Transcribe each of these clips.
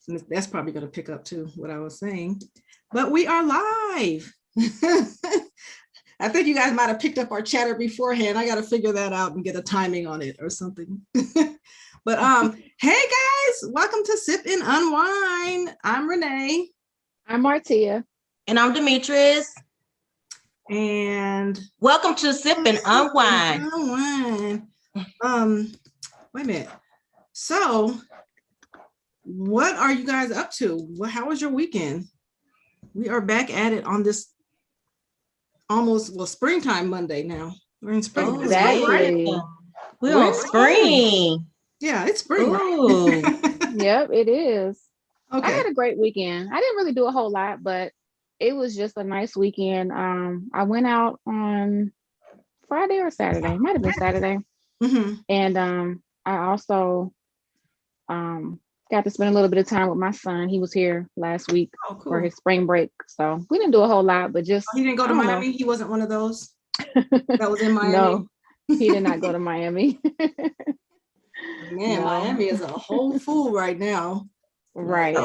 That's probably going to pick up too what I was saying. But we are live. I think you guys might have picked up our chatter beforehand. I got to figure that out and get a timing on it or something. But hey guys, welcome to Sip and Unwine. I'm Renee. I'm Martia. And I'm Demetrius. And welcome to Sip and Unwine. Wait a minute. So, what are you guys up to? How was your weekend? We are back at it on this springtime Monday now. We're in spring. Oh, exactly. We're in spring. Yeah, it's spring. Right? Yep, it is. Okay. I had a great weekend. I didn't really do a whole lot, but it was just a nice weekend. I went out on Friday or Saturday. It might have been Saturday. Mm-hmm. And I also got to spend a little bit of time with my son. He was here last week for his spring break. So we didn't do a whole lot, but just... He didn't go to Miami? He wasn't one of those that was in Miami? No, he did not go to Miami. Man, no. Miami is a whole fool right now. Right.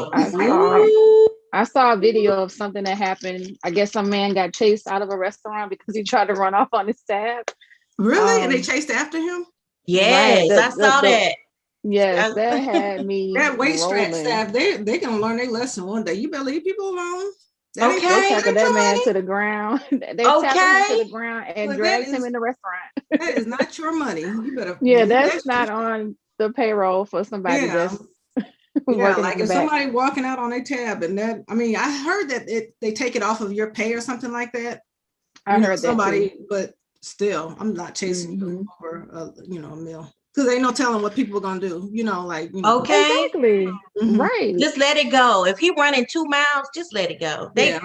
I saw a video of something that happened. I guess some man got chased out of a restaurant because he tried to run off on his tab. Really? And they chased after him? Yes, right. I saw that. Yes, that had me. That waitstaff staff, they're gonna learn their lesson one day. You better leave people alone. They tackled that man to the ground. They tackled him to the ground and dragged him in the restaurant. That is not your money. You better. Yeah, that's not on the payroll for somebody that's like if somebody walking out on a tab and that. I mean, I heard that they take it off of your pay or something like that. I heard somebody, that too. But still, I'm not chasing you over a meal. Because ain't no telling what people are gonna do, Okay, exactly, right. Just let it go. If he running 2 miles, just let it go. They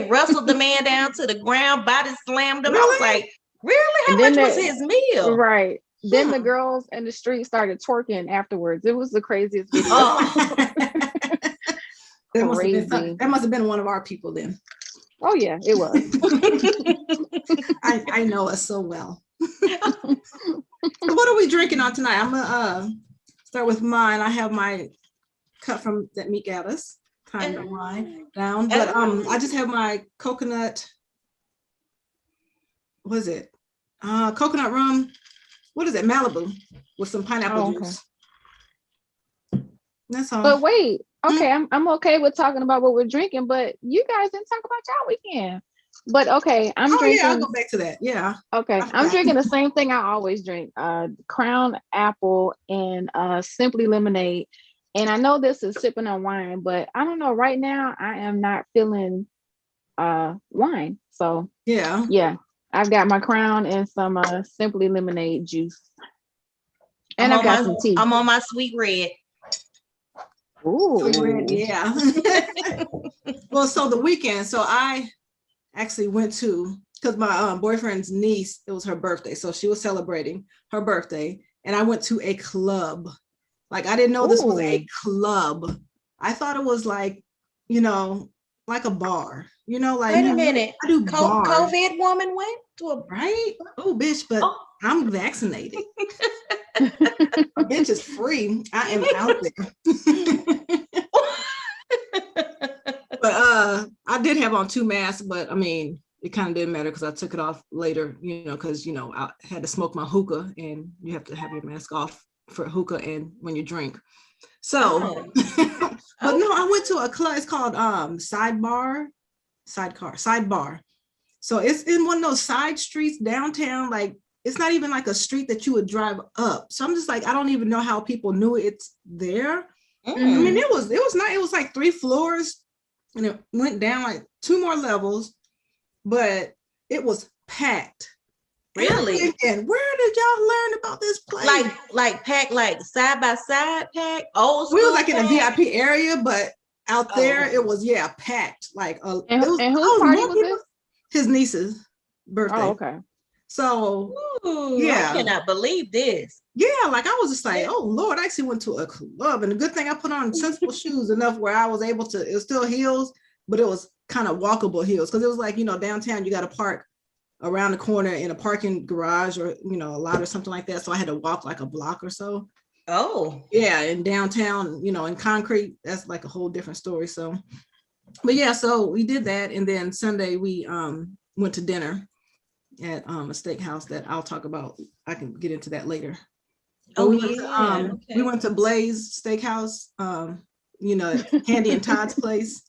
wrestled the man down to the ground, body slammed him. Really? I was like, really? How much was his meal? Right. Then the girls in the street started twerking afterwards. It was the craziest video. That must have been one of our people then. Oh yeah, it was. I know us so well. So what are we drinking on tonight? I'm gonna start with mine. I have my cup from that Meek got us. Time to wind down, but I just have my coconut. What is it? Coconut rum. What is it? Malibu with some pineapple juice. That's all. But wait, okay, I'm okay with talking about what we're drinking, but you guys didn't talk about y'all weekend. But okay, I'm drinking. Yeah, I'll go back to that. Yeah. Okay, I'm drinking the same thing I always drink: Crown Apple and Simply Lemonade. And I know this is sipping on wine, but I don't know. Right now, I am not feeling wine. So yeah, I've got my Crown and some Simply Lemonade juice, and I've got some tea. I'm on my sweet red. Ooh, sweet red, yeah. Well, so the weekend. So I actually went to, because my boyfriend's niece, it was her birthday, so she was celebrating her birthday, and I went to a club. Like, I didn't know this was a club. I thought it was like, like a bar. Like, wait a minute, I do COVID woman went to a right? Oh, bitch, but I'm vaccinated. A bitch is free. I am out there. But I did have on 2 masks, but I mean, it kind of didn't matter because I took it off later, because I had to smoke my hookah, and you have to have your mask off for hookah and when you drink. So, but no, I went to a club. It's called Sidebar. So it's in one of those side streets downtown. Like, it's not even like a street that you would drive up. So I'm just like, I don't even know how people knew it's there. I mean, it was not. It was like 3 floors. And it went down like 2 more levels, but it was packed. Really? And where did y'all learn about this place? Like packed, like side by side packed. Old school. We was like in a VIP area, but out there it was packed. Like and whose party was this? His niece's birthday. Oh, okay. So I cannot believe this. Yeah, like I was just like, oh Lord, I actually went to a club, and the good thing I put on sensible shoes enough where I was able to. It was still heels, but it was kind of walkable heels because it was like downtown you got to park around the corner in a parking garage or a lot or something like that. So I had to walk like a block or so. Oh. Yeah, in downtown, in concrete. That's like a whole different story. So, but yeah, so we did that. And then Sunday we went to dinner at a steakhouse that I'll talk about. I can get into that later. But we went to Blaze Steakhouse, Candy and Todd's place.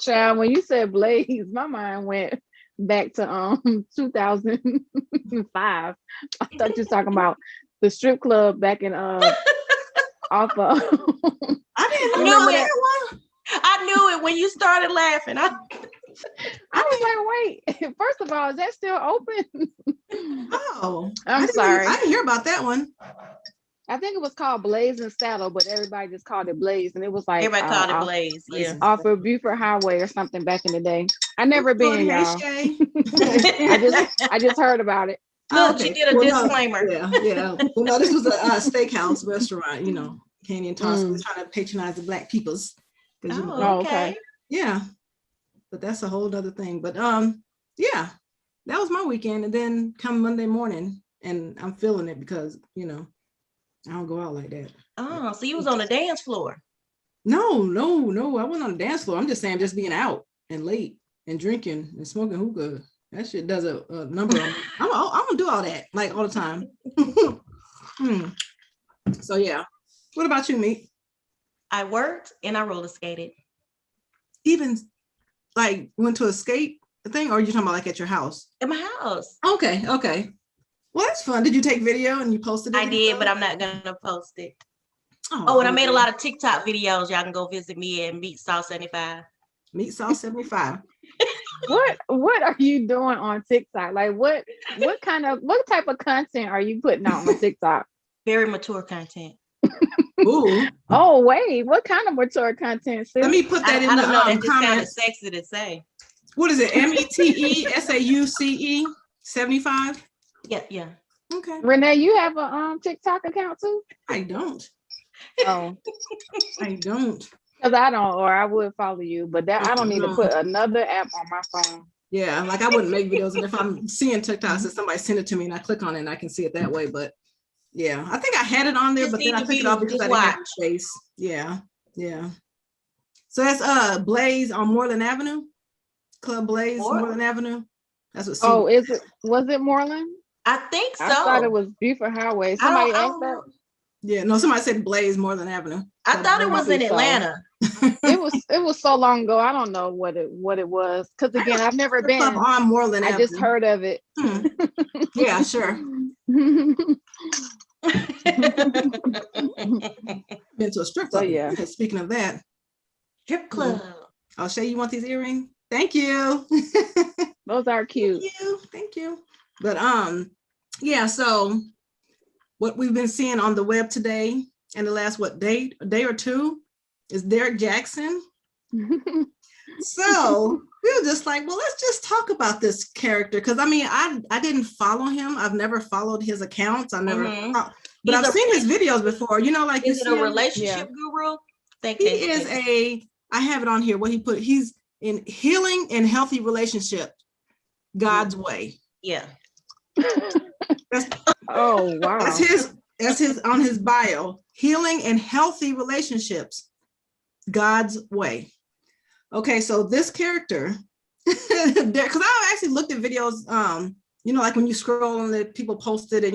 Child, when you said Blaze, my mind went back to 2005. I thought you were talking about the strip club back in off of I didn't remember that one. I knew it when you started laughing. I was like, wait, first of all, is that still open? Oh, I'm sorry. I didn't hear about that one. I think it was called Blaze and Saddle, but everybody just called it Blaze, and it was like everybody called it Blaze, yeah, off of Buford Highway or something back in the day. I never been, y'all. I just heard about it. Look, okay. She did a disclaimer. No, yeah. Well, no, this was a steakhouse restaurant. Candy and Toss was trying to patronize the Black peoples. Okay. Yeah, but that's a whole other thing. But yeah, that was my weekend, and then come Monday morning, and I'm feeling it because I don't go out like that. Oh, so you was on the dance floor? No, I wasn't on the dance floor. I'm just saying, just being out and late and drinking and smoking hookah. That shit does a number on me. I'm gonna do all that like all the time. So yeah. What about you, Meek? I worked and I roller skated. Even like went to a skate thing, or are you talking about like at your house? At my house. Okay. Well, that's fun. Did you take video and you posted it? I did, but I'm not gonna post it. Oh, and I made a lot of TikTok videos. Y'all can go visit me at Meat Sauce 75. Meat Sauce 75. What are you doing on TikTok? Like what type of content are you putting out on TikTok? Very mature content. Ooh. Oh wait, what kind of mature content? Sis? Let me put that in I the don't know, that just comments. sounded sexy to say. What is it? METESAUCE 75? Yeah. Okay. Renee, you have a TikTok account too? I don't. Oh. I don't. Because I don't, or I would follow you, but that I don't need to put another app on my phone. Yeah, like I wouldn't make videos, and if I'm seeing TikToks, if somebody send it to me and I click on it and I can see it that way. But yeah, I think I had it on there, but then I took it off because I didn't have space. Yeah. So that's Blaze on Moreland Avenue, Club Blaze, Moreland Avenue. That's what. Oh, was it Moreland? I think so. I thought it was Buford Highway. Somebody asked that. Yeah, no, somebody said Blaze Moreland Avenue. I thought it was in Atlanta. It was so long ago. I don't know what it was. Because again, I've never been on Moreland Avenue. I just heard of it. Yeah, sure. Been to a strip club. Yeah. Speaking of that. Strip club. I'll show you want these earrings. Thank you. Those are cute. Thank you. But yeah, so what we've been seeing on the web today and the last day or two is Derek Jackson. So we were just like, well, let's just talk about this character. Cause I mean, I didn't follow him. I've never followed his accounts. I never, but I've seen his videos before, like is it a relationship guru? I have it on here. What he put, he's in healing and healthy relationship, God's way. Yeah. Oh, wow. That's his on his bio, healing and healthy relationships, God's way. Okay, so this character, because I actually looked at videos, like when you scroll and the people posted, and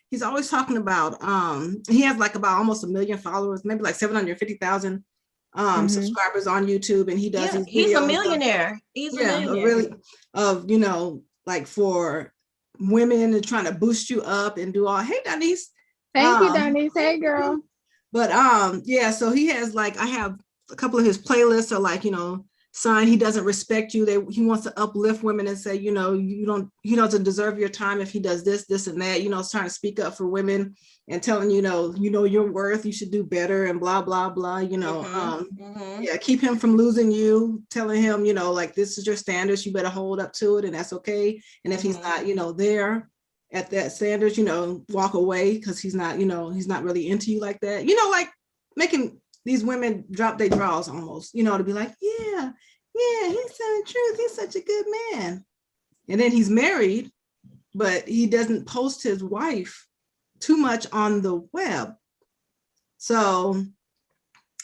he's always talking about, he has like about almost 1 million followers, maybe like 750,000 subscribers on YouTube, and he does. He's a millionaire. He's a millionaire. Really, like for women and trying to boost you up and do all. Hey, Denise. Thank you, Denise. Hey, girl. But yeah, so he has like, I have a couple of his playlists are like, son, he doesn't respect you. He wants to uplift women and say, he doesn't deserve your time if he does this and that, trying to speak up for women and telling, your worth, you should do better and blah, blah, blah, yeah, keep him from losing you, telling him, like, this is your standards, you better hold up to it and that's okay. And if he's not, there at that standards, walk away because he's not really into you like that, like making these women drop their drawers almost, to be like, yeah, he's telling the truth. He's such a good man. And then he's married, but he doesn't post his wife too much on the web. So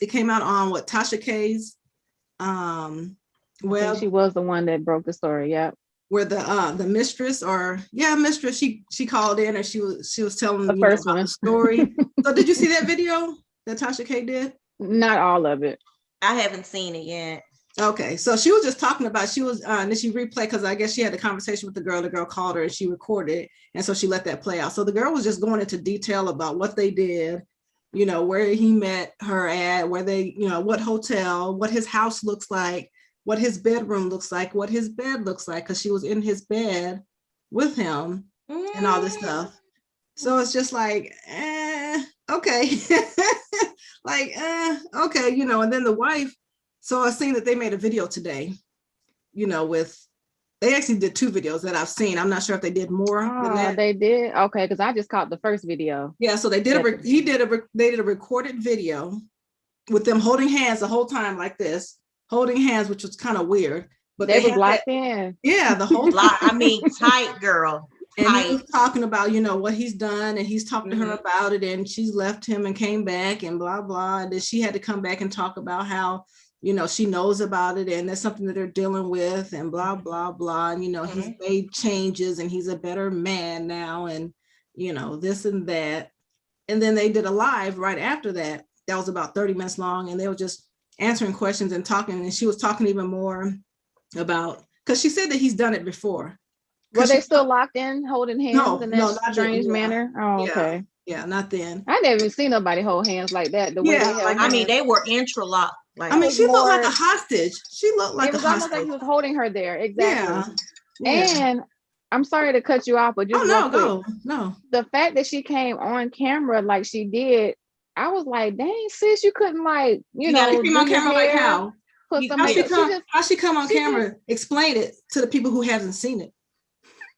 it came out on Tasha K's web. She was the one that broke the story. Yep. Where the mistress she called in and she was telling the first one the story. So did you see that video that Tasha K did? Not all of it. I haven't seen it yet. Okay, so she was just talking about and then she replayed because I guess she had a conversation with the girl. The girl called her and she recorded it, and so she let that play out. So the girl was just going into detail about what they did, where he met her at, where they, what hotel, what his house looks like, what his bedroom looks like, what his bed looks like, because she was in his bed with him and all this stuff. So it's just like, okay. Like, okay, and then the wife, so I seen that they made a video today, they actually did 2 videos that I've seen. I'm not sure if they did more than that. They did? Okay, because I just caught the first video. Yeah, so they did they did a recorded video with them holding hands the whole time like this, holding hands, which was kind of weird. But they was locked in. Yeah, the whole time. I mean, tight, girl. And he was talking about, what he's done, and he's talking to her about it, and she's left him and came back and blah, blah. And then she had to come back and talk about how, she knows about it and that's something that they're dealing with and blah, blah, blah. And, he's made changes and he's a better man now and, this and that. And then they did a live right after that. That was about 30 minutes long. And they were just answering questions and talking. And she was talking even more about, because she said that he's done it before. Were they still locked in, holding hands in that strange manner? Oh, yeah. Okay. Yeah, not then. I never even seen nobody hold hands like that. The way they held hands. They were intralocked. Like, I mean, she looked like a hostage. She looked like a hostage. It was almost like he was holding her there. Exactly. Yeah. And I'm sorry to cut you off, but just no. The fact that she came on camera like she did, I was like, dang, sis, you couldn't you came on camera like how? How she come on camera? Explain it to the people who haven't seen it.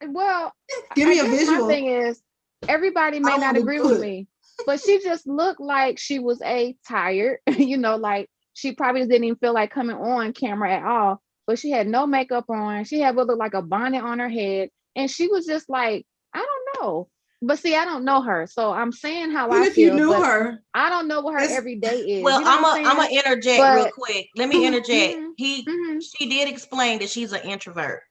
Well, give me a visual. My thing is, everybody may not agree with me, but she just looked like she was tired, like she probably didn't even feel like coming on camera at all, but she had no makeup on. She had what looked like a bonnet on her head. And she was just like, I don't know. But see, I don't know her. So I'm saying how I feel. If you knew her, I don't know what her everyday is. Well, I'm gonna interject real quick. Let me interject. She did explain that she's an introvert.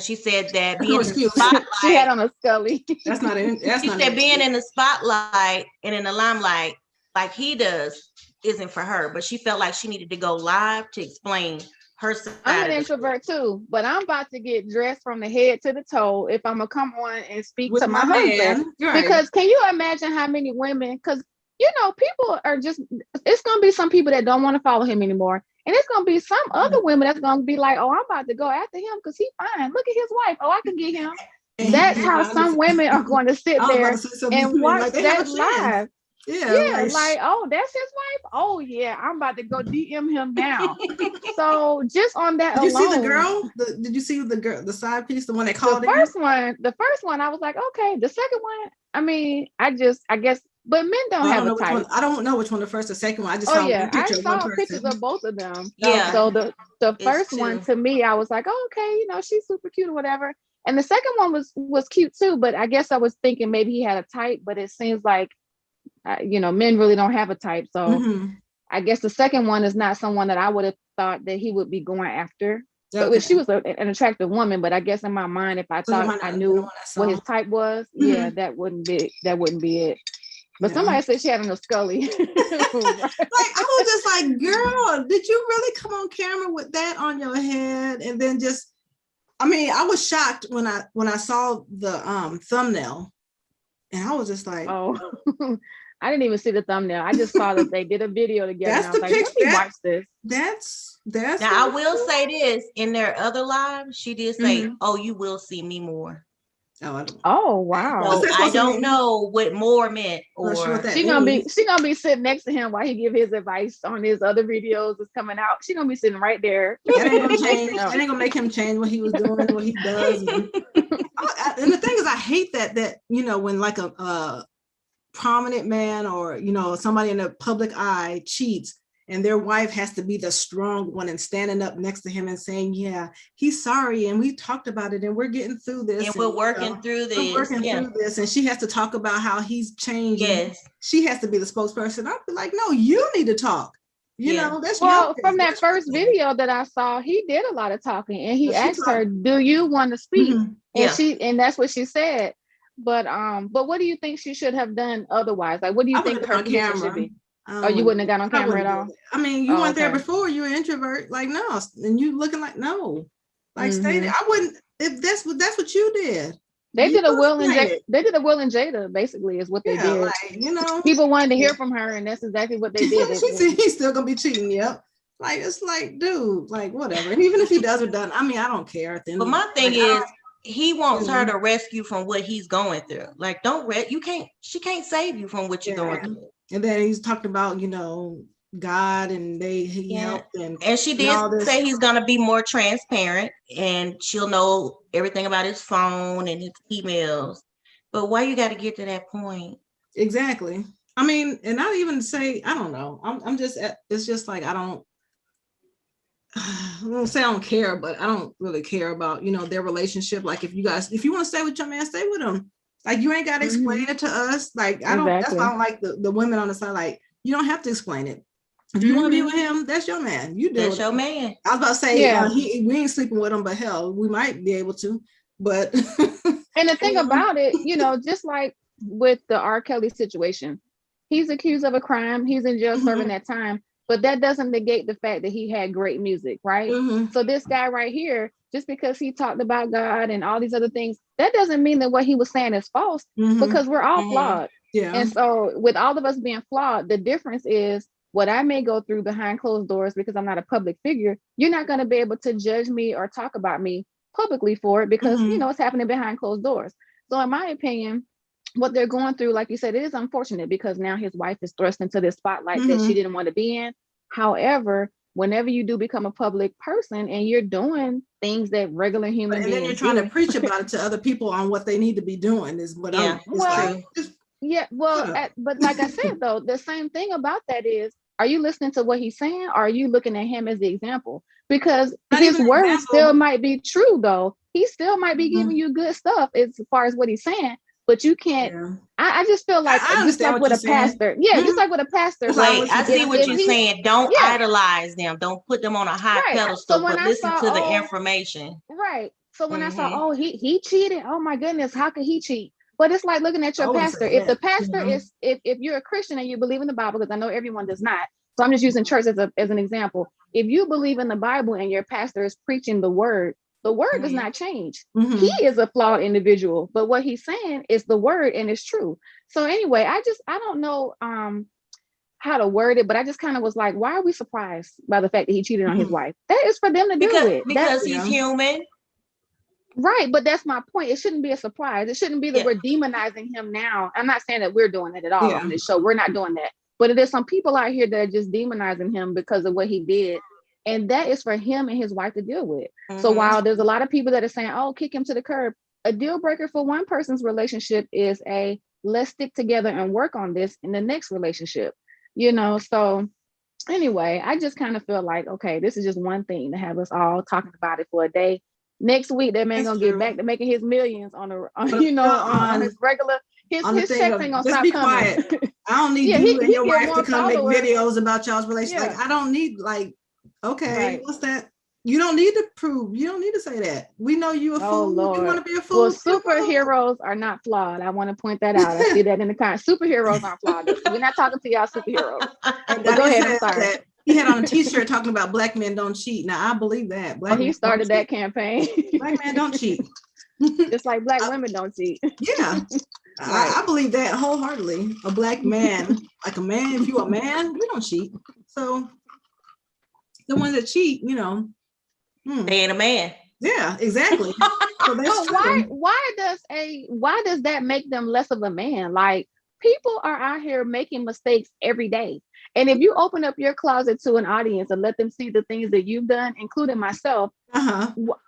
She said that being in the spotlight. She had on a Scully. That's not it. She said being in the spotlight and in the limelight, like he does, isn't for her. But she felt like she needed to go live to explain her side. I'm an introvert too, but I'm about to get dressed from the head to the toe if I'm gonna come on and speak to my husband. Right. Because can you imagine how many women? Because people are just. It's gonna be some people that don't want to follow him anymore. And it's going to be some other women that's going to be like, oh, I'm about to go after him because he's fine. Look at his wife. Oh, I can get him. That's how some women are going to sit there and watch that live. Yeah, like, oh, that's his wife. Oh, yeah, I'm about to go DM him now. So just on that alone. Did you see the girl? Did you see the girl, the side piece, the one that called the first one, I was like, okay. The second one, I mean, I guess. But men don't have a type. I don't know which one the first or second one. I just saw a picture of one person. Pictures of both of them. Yeah. So the first one to me, I was like, oh, okay, she's super cute or whatever. And the second one was cute too. But I guess I was thinking maybe he had a type. But it seems like, men really don't have a type. So I guess the second one is not someone that I would have thought that he would be going after. Okay. She was an attractive woman, but I guess in my mind, if I thought I knew what his type was, that wouldn't be it. But somebody said she had on a Scully. Like, I was just like, girl, did you really come on camera with that on your head? And then I was shocked when I saw the thumbnail, and I was just like, oh, I didn't even see the thumbnail. I just saw that they did a video together. That's the picture. Let me watch this. That's. Now I will say this: in their other live, she did say, "Oh, you will see me more." Oh wow! So I don't know what more meant, or she gonna be sitting next to him while he give his advice on his other videos that's coming out. She gonna be sitting right there. That ain't gonna change. That ain't gonna make him change what he was doing, what he does. And the thing is, I hate that when like a prominent man or somebody in the public eye cheats, and their wife has to be the strong one and standing up next to him and saying, yeah, he's sorry, and we talked about it, and we're getting through this, and we're working through this. We're working through this, and she has to talk about how he's changed. Yes, she has to be the spokesperson. I'll be like, no, you need to talk. You know, that's from that first video that I saw, he did a lot of talking, and he asked her, "Do you want to speak?" And that's what she said. But what do you think she should have done otherwise? Like, what do you think her position should be? Oh, you wouldn't have got on camera at all? I mean, you weren't there before. You're an introvert. Like, no. And you looking like, no. Like, stay. I wouldn't, if that's what you did. They did a Will and Jada, basically, is what they did. Like, you know. People wanted to hear from her, and that's exactly what they did. She said he's still going to be cheating. Yep. Like, it's like, dude, like, whatever. And even if he does or doesn't, I mean, I don't care. But my thing is, he wants her to rescue from what he's going through. Like, she can't save you from what you're going through. And then he's talked about, you know, God, and he helped. And she did say he's going to be more transparent, and she'll know everything about his phone and his emails. But why you got to get to that point? Exactly. I mean, and not even say, I don't know. I'm just, it's just like, I won't say I don't care, but I don't really care about, you know, their relationship. Like, if you want to stay with your man, stay with him. Like, you ain't got to explain it to us. Like, that's why I don't like the women on the side. Like, you don't have to explain it. If you want to be with him, that's your man. You do. That's your man. I was about to say, we ain't sleeping with him, but hell, we might be able to. But and the thing about it, you know, just like with the R. Kelly situation, he's accused of a crime. He's in jail serving that time. But that doesn't negate the fact that he had great music, right? So this guy right here, just because he talked about God and all these other things, that doesn't mean that what he was saying is false, because we're all flawed. Yeah. And so with all of us being flawed, the difference is what I may go through behind closed doors because I'm not a public figure. You're not going to be able to judge me or talk about me publicly for it because, you know, it's happening behind closed doors. So in my opinion, what they're going through, like you said, it is unfortunate because now his wife is thrust into this spotlight that she didn't want to be in. However, whenever you do become a public person and you're doing things that regular human beings, and then you're trying to preach about it to other people on what they need to be doing is what I'm. But like I said, though, the same thing about that is, are you listening to what he's saying, or are you looking at him as the example? Because his words still might be true, though. He still might be giving you good stuff as far as what he's saying. But you can't. I just feel like just like with a pastor. Just like with a pastor. Like, I see what you're saying. Don't idolize them. Don't put them on a high pedestal. But listen to the information. Right. So when I saw, he cheated. Oh my goodness, how could he cheat? But it's like looking at your pastor. If the pastor is, if you're a Christian and you believe in the Bible, because I know everyone does not. So I'm just using church as an example. If you believe in the Bible and your pastor is preaching the word does not change. He is a flawed individual, but what he's saying is the word and it's true. So anyway, I don't know how to word it, but I just kind of was like, why are we surprised by the fact that he cheated on his wife? That is for them to do it. Because he's human. Right, but that's my point. It shouldn't be a surprise. It shouldn't be that we're demonizing him now. I'm not saying that we're doing it at all on this show. We're not doing that. But there's some people out here that are just demonizing him because of what he did. And that is for him and his wife to deal with. So while there's a lot of people that are saying, oh, kick him to the curb, a deal breaker for one person's relationship is let's stick together and work on this in the next relationship. You know, so anyway, I just kind of feel like, okay, this is just one thing to have us all talking about it for a day. Next week, that man gonna get back to making his millions on his regular. His checks ain't gonna stop coming. I don't need you and your wife to come make videos about y'all's relationship. Like, I don't need what's that? You don't need to prove. You don't need to say that. We know you a fool. Lord. You want to be a fool. Well, superheroes are not flawed. I want to point that out. I see that in the comments. Superheroes aren't flawed. We're not talking to y'all superheroes. But go ahead. I'm sorry. He had on a t-shirt talking about black men don't cheat. Now I believe that. He started that campaign. Black men don't cheat. Just like black women don't cheat. Yeah. I believe that wholeheartedly. A black man, like a man, if you a man, we don't cheat. So the ones that cheat, you know. They ain't a man. Yeah, exactly. So that's why does that make them less of a man? Like, people are out here making mistakes every day. And if you open up your closet to an audience and let them see the things that you've done, including myself,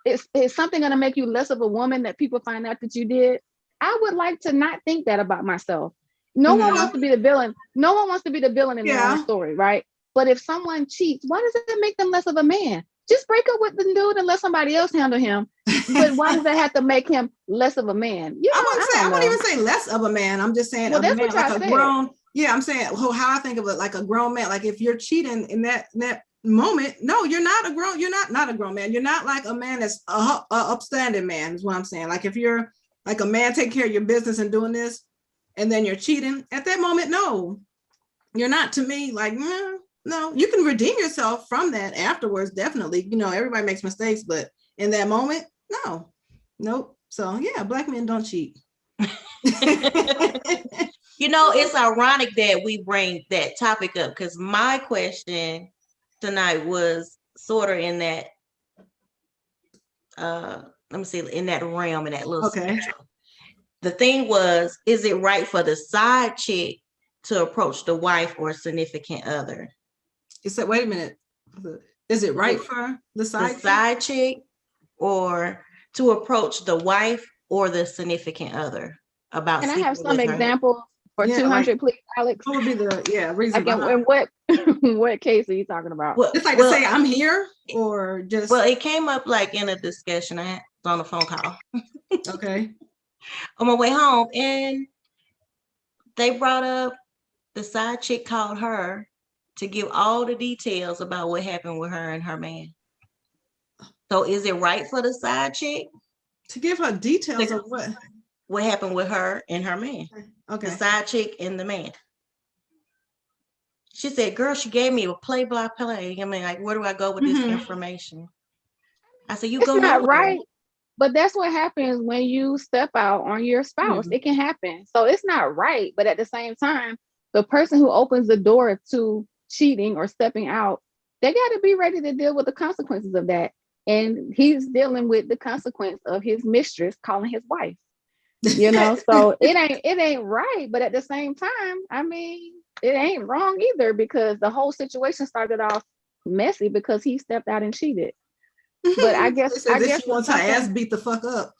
is something going to make you less of a woman that people find out that you did? I would like to not think that about myself. No one wants to be the villain. No one wants to be the villain in their own story, right? But if someone cheats, why does it make them less of a man? Just break up with the dude and let somebody else handle him. But why does that have to make him less of a man? You know, I wouldn't even say less of a man. I'm just saying well, a that's man, what like y'all a said. grown. Yeah, I'm saying how I think of it, like a grown man. Like if you're cheating in that moment, no, you're not a grown. You're not a grown man. You're not like a man that's a upstanding man. Is what I'm saying. Like if you're like a man taking care of your business and doing this, and then you're cheating at that moment, no, you're not. To me, like no, you can redeem yourself from that afterwards. Definitely, you know, everybody makes mistakes, but in that moment, no, nope. So yeah, Black men don't cheat. You know, it's ironic that we bring that topic up because my question tonight was sort of in that let me see, in that realm, in that little spectrum. The thing was, is it right for the side chick to approach the wife or significant other? You said, wait a minute. Is it right for the side chick or to approach the wife or the significant other about? Can I have some examples for 200, please, Alex? What would be the reason? Like in what case are you talking about? Well, it's like to say I'm here or just. Well, it came up like in a discussion. I had on a phone call. Okay. On my way home, and they brought up the side chick called her to give all the details about what happened with her and her man. So is it right for the side chick to give her details of what happened with her and her man? Okay. The side chick and the man. She said, girl, she gave me a play-by-play. I mean, like, where do I go with this information? I said, you go not right. But that's what happens when you step out on your spouse. It can happen. So it's not right. But at the same time, the person who opens the door to cheating or stepping out, they got to be ready to deal with the consequences of that. And he's dealing with the consequence of his mistress calling his wife. You know, so it ain't right. But at the same time, I mean, it ain't wrong either because the whole situation started off messy because he stepped out and cheated. But I guess she wants her ass beat the fuck up.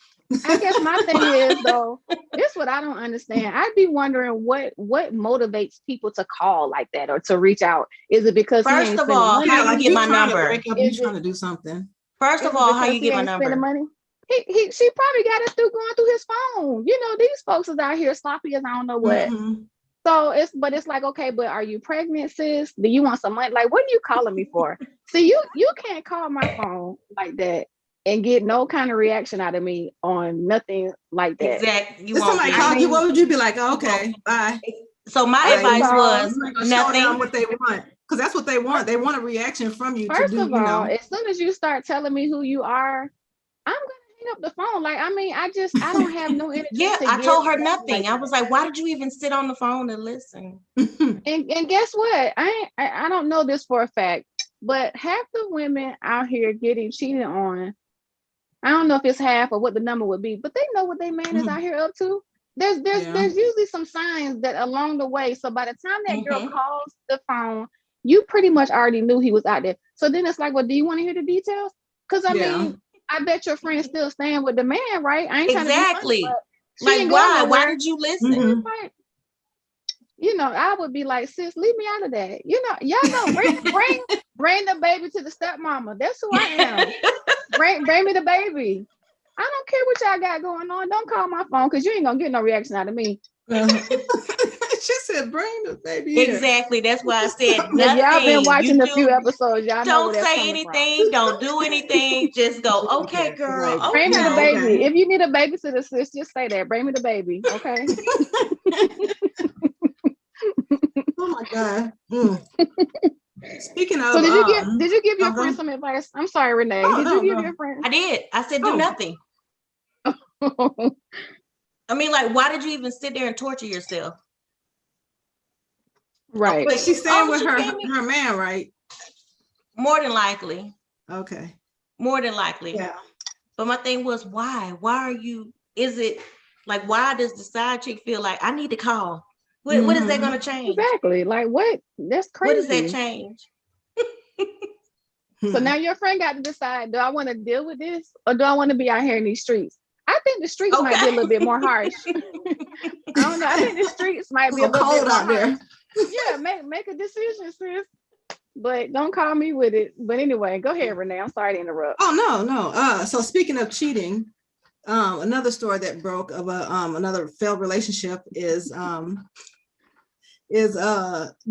I guess my thing is though, this is what I don't understand. I'd be wondering what motivates people to call like that or to reach out. Is it because first of all, how you get my number? You trying to do something? First of all, how you get my number? Money? She probably got it through going through his phone. You know, these folks is out here sloppy as I don't know what. So it's like, okay, but are you pregnant, sis? Do you want some money? Like, what are you calling me for? See, you can't call my phone like that and get no kind of reaction out of me on nothing like that. Exactly. If somebody called you, what would you be like? Oh, okay, bye. So my advice was nothing. Show them what they want, because that's what they want. They want a reaction from you. First of all, as soon as you start telling me who you are, I'm gonna hang up the phone. Like, I mean, I don't have no energy. Yeah, I told her nothing. Like, I was like, why did you even sit on the phone and listen? and guess what? I don't know this for a fact, but half the women out here getting cheated on, I don't know if it's half or what the number would be, but they know what their man is out here up to. There's usually some signs that along the way. So by the time that girl calls the phone, you pretty much already knew he was out there. So then it's like, well, do you want to hear the details? Because I mean, I bet your friend's still staying with the man, right? I ain't exactly. Trying to be like, why did you listen? Like, you know, I would be like, sis, leave me out of that. You know, y'all know, bring the baby to the stepmama. That's who I am. bring me the baby. I don't care what y'all got going on. Don't call my phone because you ain't gonna get no reaction out of me. She said, "Bring the baby here." Exactly. That's why I said nothing. Y'all been watching a few episodes. Y'all don't say anything. Don't do anything. Just go. Okay, girl. Okay. Bring me the baby. Okay. If you need a babysitter, sis, just say that. Bring me the baby. Okay. Oh my God. Speaking of, so did you give your friend some advice? I'm sorry, Renee. Did you give your friend? I did. I said do nothing. I mean, like, why did you even sit there and torture yourself? Right. But she's staying with her man, right? More than likely. Okay. More than likely. Yeah. But my thing was, why? Why are you? Is it like, why does the side chick feel like I need to call? What is that going to change? Exactly. Like, what? That's crazy. What does that change? So now your friend got to decide, do I want to deal with this or do I want to be out here in these streets? I think the streets might be a little bit more harsh. I don't know. I think the streets might be a little bit more out there. Yeah, make a decision, sis. but don't call me with it. But anyway, go ahead, Renee. I'm sorry to interrupt. Oh no. So speaking of cheating, another story that broke of another failed relationship is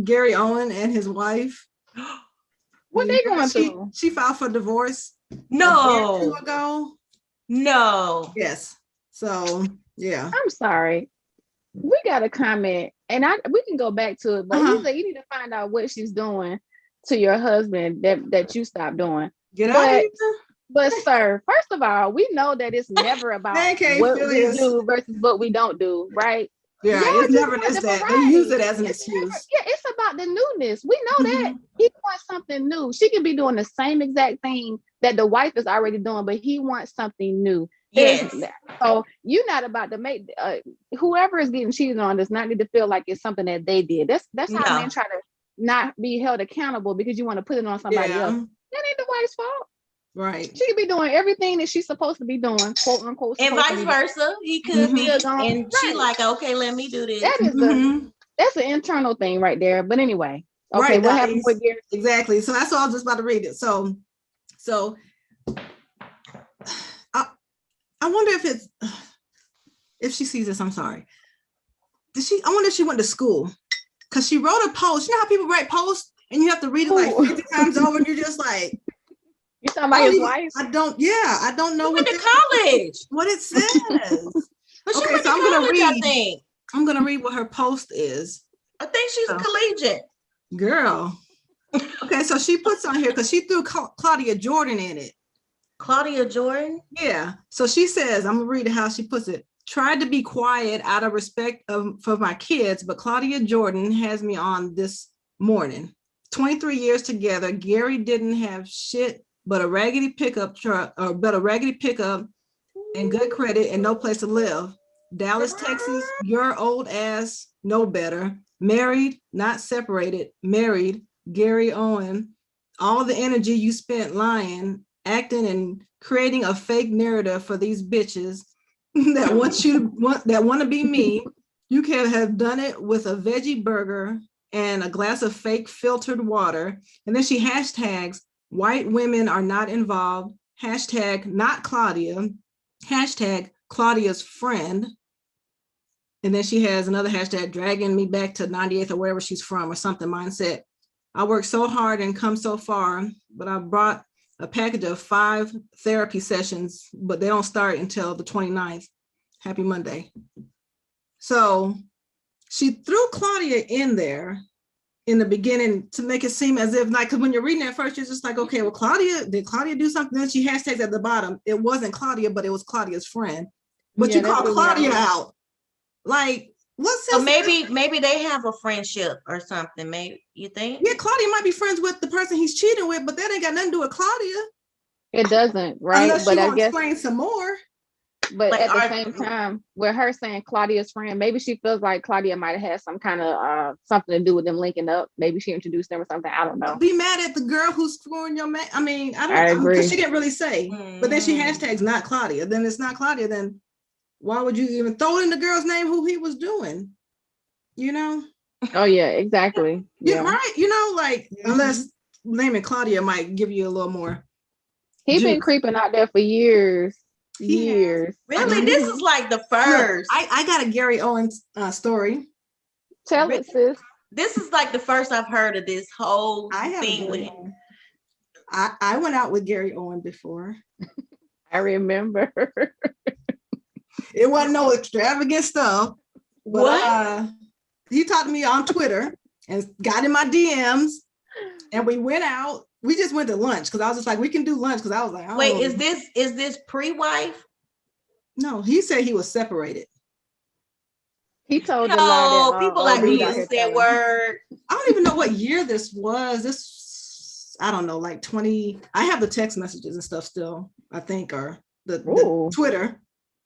Gary Owen and his wife. What they going through? She filed for divorce No. a year or two ago. No. Yes. So yeah. I'm sorry. We got a comment, and we can go back to it, but he said you need to find out what she's doing to your husband that you stopped doing. Get out of here. But sir, first of all, we know that it's never about what we do versus what we don't do, right? Yeah, it's never just that. They use it as an excuse. It's about the newness. We know that he wants something new. She can be doing the same exact thing that the wife is already doing, but he wants something new. Yes. So you're not about to make whoever is getting cheated on does not need to feel like it's something that they did. That's how men try to not be held accountable because you want to put it on somebody else. That ain't the wife's fault. Right. She could be doing everything that she's supposed to be doing, quote unquote. And vice versa. He could be and she like, okay, let me do this. That is that's an internal thing right there. But anyway, okay, what happened with Gary? Exactly. So that's all I was just about to read it. So I wonder if she sees this, I'm sorry. I wonder if she went to school because she wrote a post. You know how people write posts and you have to read it like 50 times over and you're just like, you talking about his wife? I don't know what college. What it says. Okay, so I'm gonna read what her post is. I think she's a collegiate girl. Okay, so she puts on here because she threw Claudia Jordan in it. Claudia Jordan? Yeah. So she says, I'm gonna read how she puts it. Tried to be quiet out of respect for my kids, but Claudia Jordan has me on this morning. 23 years together, Gary didn't have shit but a raggedy pickup truck, and good credit and no place to live. Dallas, Texas, your old ass know better. Married, not separated, married, Gary Owen. All the energy you spent lying, acting, and creating a fake narrative for these bitches that want to be me, you can have done it with a veggie burger and a glass of fake filtered water. And then she hashtags white women are not involved, hashtag not Claudia, hashtag Claudia's friend. And then she has another hashtag dragging me back to 98th or wherever she's from or something mindset. I worked so hard and come so far, but I brought a package of 5 therapy sessions, but they don't start until the 29th. Happy Monday. So she threw Claudia in there in the beginning to make it seem as if, like, because when you're reading that first, you're just like, okay, well, did Claudia do something? Then she hashtags at the bottom. It wasn't Claudia, but it was Claudia's friend. But you called Claudia out. Like, what's so maybe they have a friendship or something. Maybe you think? Yeah, Claudia might be friends with the person he's cheating with, but that ain't got nothing to do with Claudia. It doesn't, right? Unless but I guess explain some more. But at the same time, with her saying Claudia's friend, maybe she feels like Claudia might have had some kind of something to do with them linking up. Maybe she introduced them or something. I don't know. Be mad at the girl who's screwing your man. I mean, I agree. She didn't really say, but then she hashtags not Claudia. Then it's not Claudia. Then why would you even throw in the girl's name who he was doing? You know? Oh yeah, exactly. Yeah, right. You know, like unless naming Claudia might give you a little more. He's been creeping out there for years. Years. Really? This is like the first. Look, I got a Gary Owens story. Tell it, sis. This is like the first I've heard of this whole thing with him. I went out with Gary Owen before. I remember. It wasn't no extravagant stuff. But he talked to me on Twitter and got in my DMs, and we went out. We just went to lunch because I was just like, we can do lunch because I was like, wait, is this pre-wife? No, he said he was separated. He told the lie that people like me use that word. I don't even know what year this was. This, I don't know, like 20. I have the text messages and stuff still, I think, or the Twitter.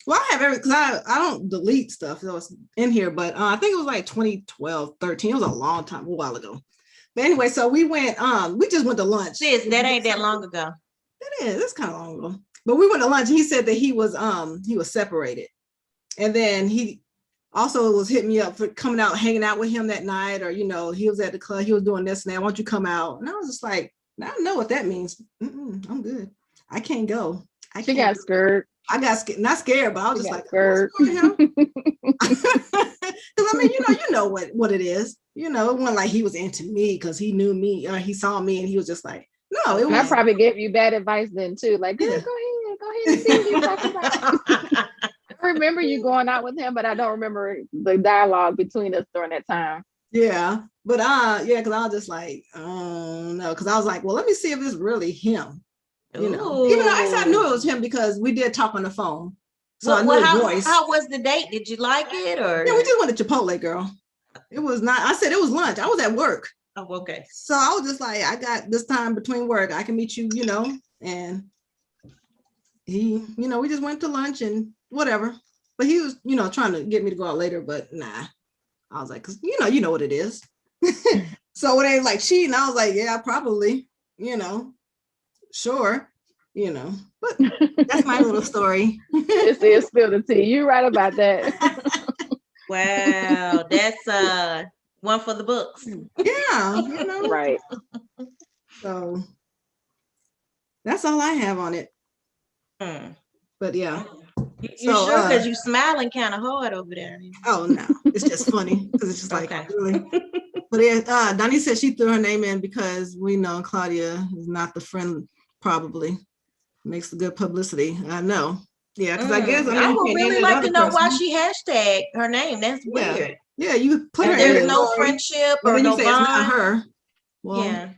Well, I have because I don't delete stuff. So it's in here, but I think it was like 2012, 13. It was a long time, a while ago. But anyway, so we went, we just went to lunch. Sis, that ain't that long ago. That is, it's kind of long ago. But we went to lunch and he said that he was separated. And then he also was hitting me up for coming out, hanging out with him that night, or, he was at the club, he was doing this and that. Why don't you come out? And I was just like, I don't know what that means. I'm good. I can't go. She got scared. I got scared, not scared, but I was just like, scared. Because I mean, you know what it is. It wasn't like he was into me because he knew me or he saw me and he was just like, no, it was. I probably gave you bad advice then too. Like, go ahead and see what you're talking about. I remember you going out with him, but I don't remember the dialogue between us during that time. Yeah, but because I was just like, no, because I was like, well, let me see if it's really him. Even though I knew it was him because we did talk on the phone. So I knew his voice. How was the date? Did you like it or? Yeah, we just went to Chipotle, girl. It was not. I said it was lunch. I was at work. Oh, okay. So I was just like, I got this time between work. I can meet you, and he, we just went to lunch and whatever. But he was, trying to get me to go out later, but nah. I was like, cause you know what it is. So when they was like cheating, I was like, yeah, probably, sure, but that's my little story. This is still the tea. You're right about that. Wow, that's one for the books. Yeah, Right. So that's all I have on it. But yeah. You sure? Because you smiling kind of hard over there. Oh no, it's just funny because it's just like really. But Donnie said she threw her name in because we know Claudia is not the friend. Probably makes the good publicity. I know. Yeah, because I guess I would really like to know why she hashtagged her name. That's weird. Yeah, you put her. There's no friendship or no bond. It's not her. Well, yeah.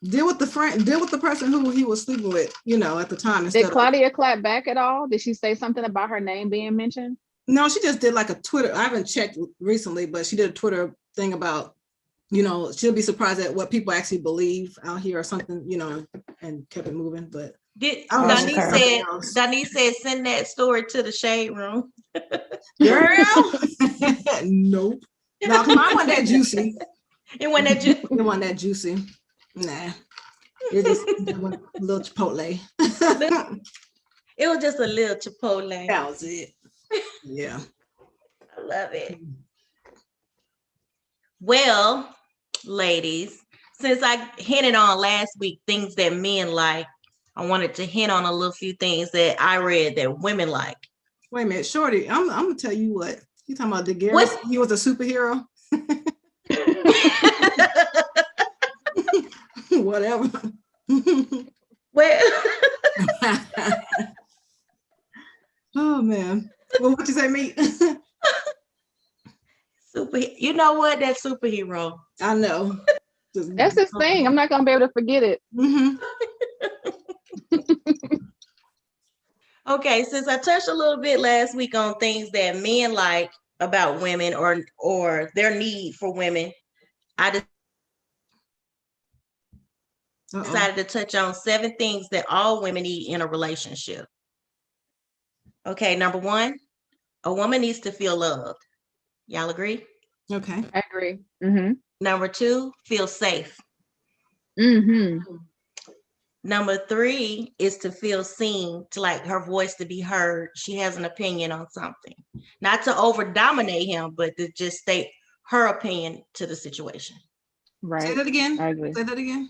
Deal with the person who he was sleeping with, at the time. Did Claudia clap back at all? Did she say something about her name being mentioned? No, she just did like a Twitter. I haven't checked recently, but she did a Twitter thing about, she'll be surprised at what people actually believe out here or something, and kept it moving. But Donnie said, send that story to the shade room. Girl, nope. No, mine wasn't that juicy. It wasn't that juicy. Nah, it just a little Chipotle. It was just a little Chipotle. That was it. Yeah. I love it. Well, ladies, since I hinted on last week things that men like, I wanted to hint on a little few things that I read that women like. Wait a minute, Shorty, I'm gonna tell you what. You talking about DeGarris? He was a superhero? Whatever. Well, oh man. Well, what you say, me? You know what? That superhero. I know. That's his thing. I'm not gonna be able to forget it. Okay, since I touched a little bit last week on things that men like about women or their need for women, I decided to touch on 7 things that all women need in a relationship. Okay, number 1, a woman needs to feel loved. Y'all agree? Okay. I agree. Mm-hmm. Number 2, feel safe. Mm-hmm. Number 3 is to feel seen, to like her voice to be heard. She has an opinion on something. Not to over dominate him, but to just state her opinion to the situation. Right. Say that again. I agree. Say that again.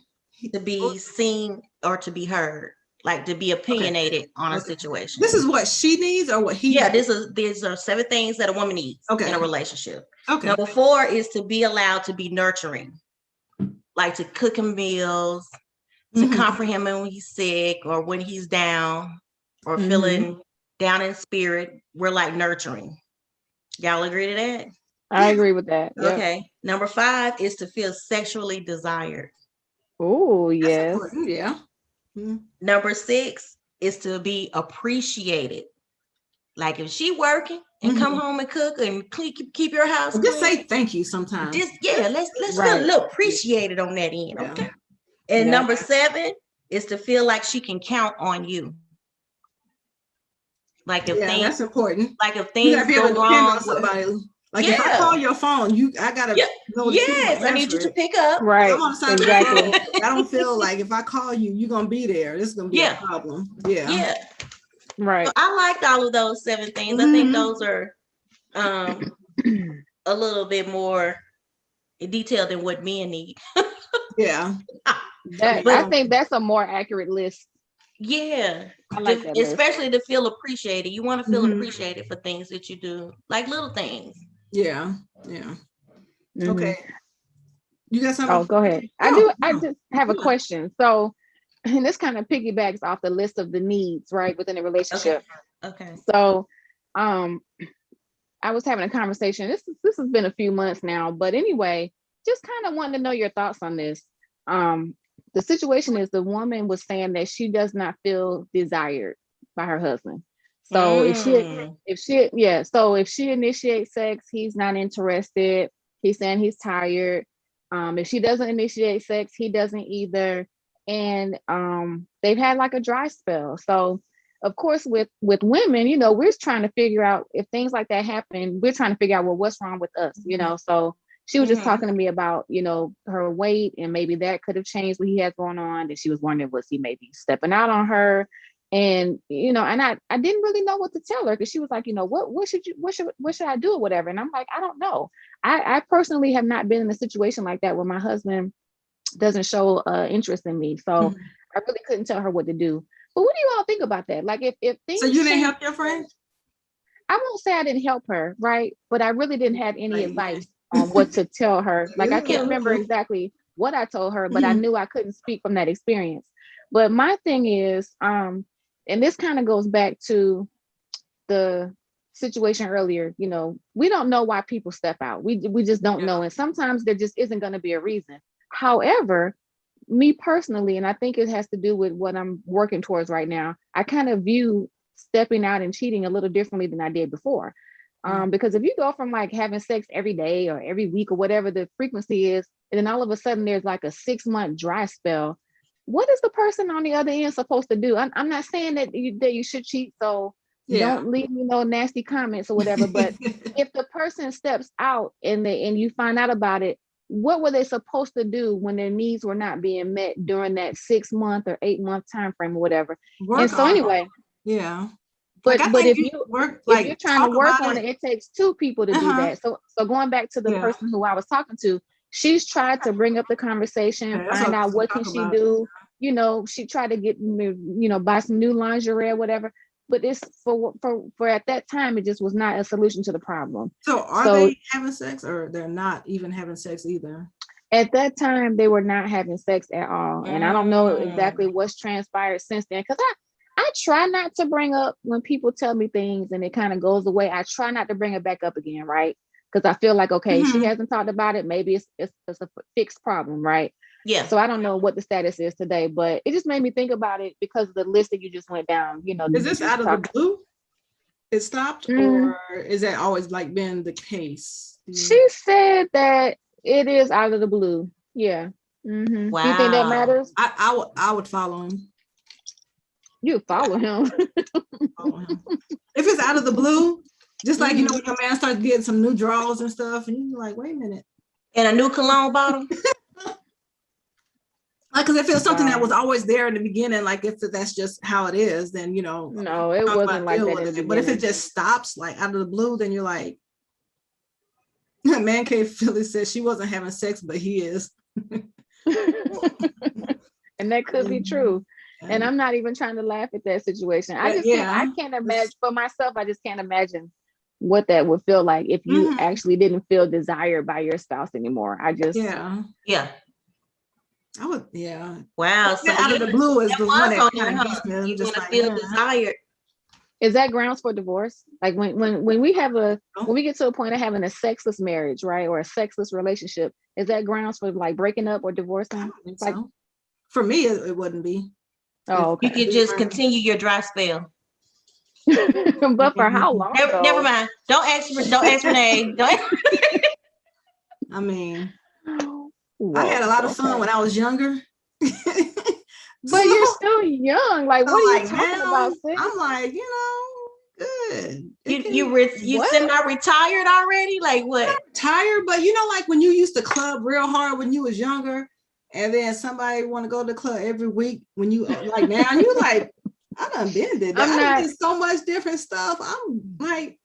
To be seen or to be heard, like to be opinionated on a situation. This is what she needs or what he needs? These are 7 things that a woman needs in a relationship. Okay. Number 4 is to be allowed to be nurturing, like to cook him meals, to comfort him when he's sick or when he's down or feeling down in spirit. We're like nurturing. Y'all agree to that? I agree with that. Yep. Okay. Number 5 is to feel sexually desired. Oh, yes. Yeah. Number 6 is to be appreciated. Like if she working and come home and cook and keep your house clean. Just say thank you sometimes. Let's feel a little appreciated on that end. Yeah. Okay. And number 7 is to feel like she can count on you. Like if things, that's important. Like if things go wrong, like if I call your phone, I gotta know. Yes, I need you to pick up. Right. Exactly. I don't feel like if I call you, you're gonna be there. This is gonna be a problem. Yeah. Right. So I liked all of those 7 things. I think those are a little bit more detailed than what men need. Yeah. I think that's a more accurate list. Yeah. I like that especially to feel appreciated. You want to feel Mhm. appreciated for things that you do, like little things. Yeah. Yeah. Mhm. Okay. You got something? Oh, go ahead. No, I no. just have a Yeah. question. So, and this kind of piggybacks off the list of the needs, right, within a relationship. Okay. So, I was having a conversation. This has been a few months now, but anyway, just kind of wanting to know your thoughts on this. The situation is the woman was saying that she does not feel desired by her husband. So if she initiates sex, he's not interested. He's saying he's tired. If she doesn't initiate sex, he doesn't either. And they've had like a dry spell. So of course with women, we're trying to figure out if things like that happen, we're trying to figure out, well, what's wrong with us, so she was just talking to me about her weight, and maybe that could have changed what he had going on, and she was wondering, was he maybe stepping out on her? And and I didn't really know what to tell her, because she was like, what should I do or whatever. And I'm like, I don't know. I personally have not been in a situation like that where my husband doesn't show interest in me, so I really couldn't tell her what to do. But what do you all think about that? Like, if things So you didn't change, help your friend? I won't say I didn't help her, right? But I really didn't have any advice on what to tell her. Like, I can't remember exactly what I told her, but I knew I couldn't speak from that experience. But my thing is, and this kind of goes back to the situation earlier, we don't know why people step out. We just don't know. And sometimes there just isn't going to be a reason. However, me personally, and I think it has to do with what I'm working towards right now, I kind of view stepping out and cheating a little differently than I did before. Because if you go from like having sex every day or every week or whatever the frequency is, and then all of a sudden there's like a 6-month dry spell, what is the person on the other end supposed to do? I'm not saying that you should cheat, so don't leave me no nasty comments or whatever. But if the person steps out and you find out about it, what were they supposed to do when their needs were not being met during that 6-month or 8-month time frame or whatever? And so anyway, but if you're trying to work on it, it takes 2 people to do that. So going back to the person who I was talking to, she's tried to bring up the conversation, find out what can she do. She tried to get buy some new lingerie or whatever. But it's for at that time, it just was not a solution to the problem. So are they having sex, or they're not even having sex either? At that time, they were not having sex at all. And I don't know exactly what's transpired since then. Because I try not to bring up when people tell me things and it kind of goes away. I try not to bring it back up again, right? Because I feel like, okay, she hasn't talked about it. Maybe it's a fixed problem, right? Yeah. So I don't know what the status is today, but it just made me think about it because of the list that you just went down. Is this out of the blue? It stopped, or is that always like been the case? She said that it is out of the blue. Yeah. Wow. Do you think that matters? I would follow him. You follow him. If it's out of the blue, just like when your man starts getting some new drawers and stuff, and you're like, wait a minute. And a new cologne bottle. Like, because if it's something that was always there in the beginning, like if that's just how it is, then no, it wasn't like that in the beginning. But if it just stops like out of the blue, then you're like, Man Cave Philly says she wasn't having sex, but he is. And that could be true. And I'm not even trying to laugh at that situation. I can't imagine for myself. I just can't imagine what that would feel like if you actually didn't feel desired by your spouse anymore. I would, Wow. So out of the blue is the one that kind of gets me. You just like, feel desired. Is that grounds for divorce? Like when we have when we get to a point of having a sexless marriage, right, or a sexless relationship, is that grounds for like breaking up or divorcing? Like, for me, it wouldn't be. Oh, okay. You could just continue your dry spell. But for how long? Never mind. Don't ask Renee. I mean, I had a lot of fun when I was younger. But you're still young. Like, what are you talking about, sis? I'm like, good. You semi-retired already? Like what? Tired, but like when you used to club real hard when you was younger, and then somebody want to go to the club every week when you like now, you like, I done been there. I done did so much different stuff. I'm like,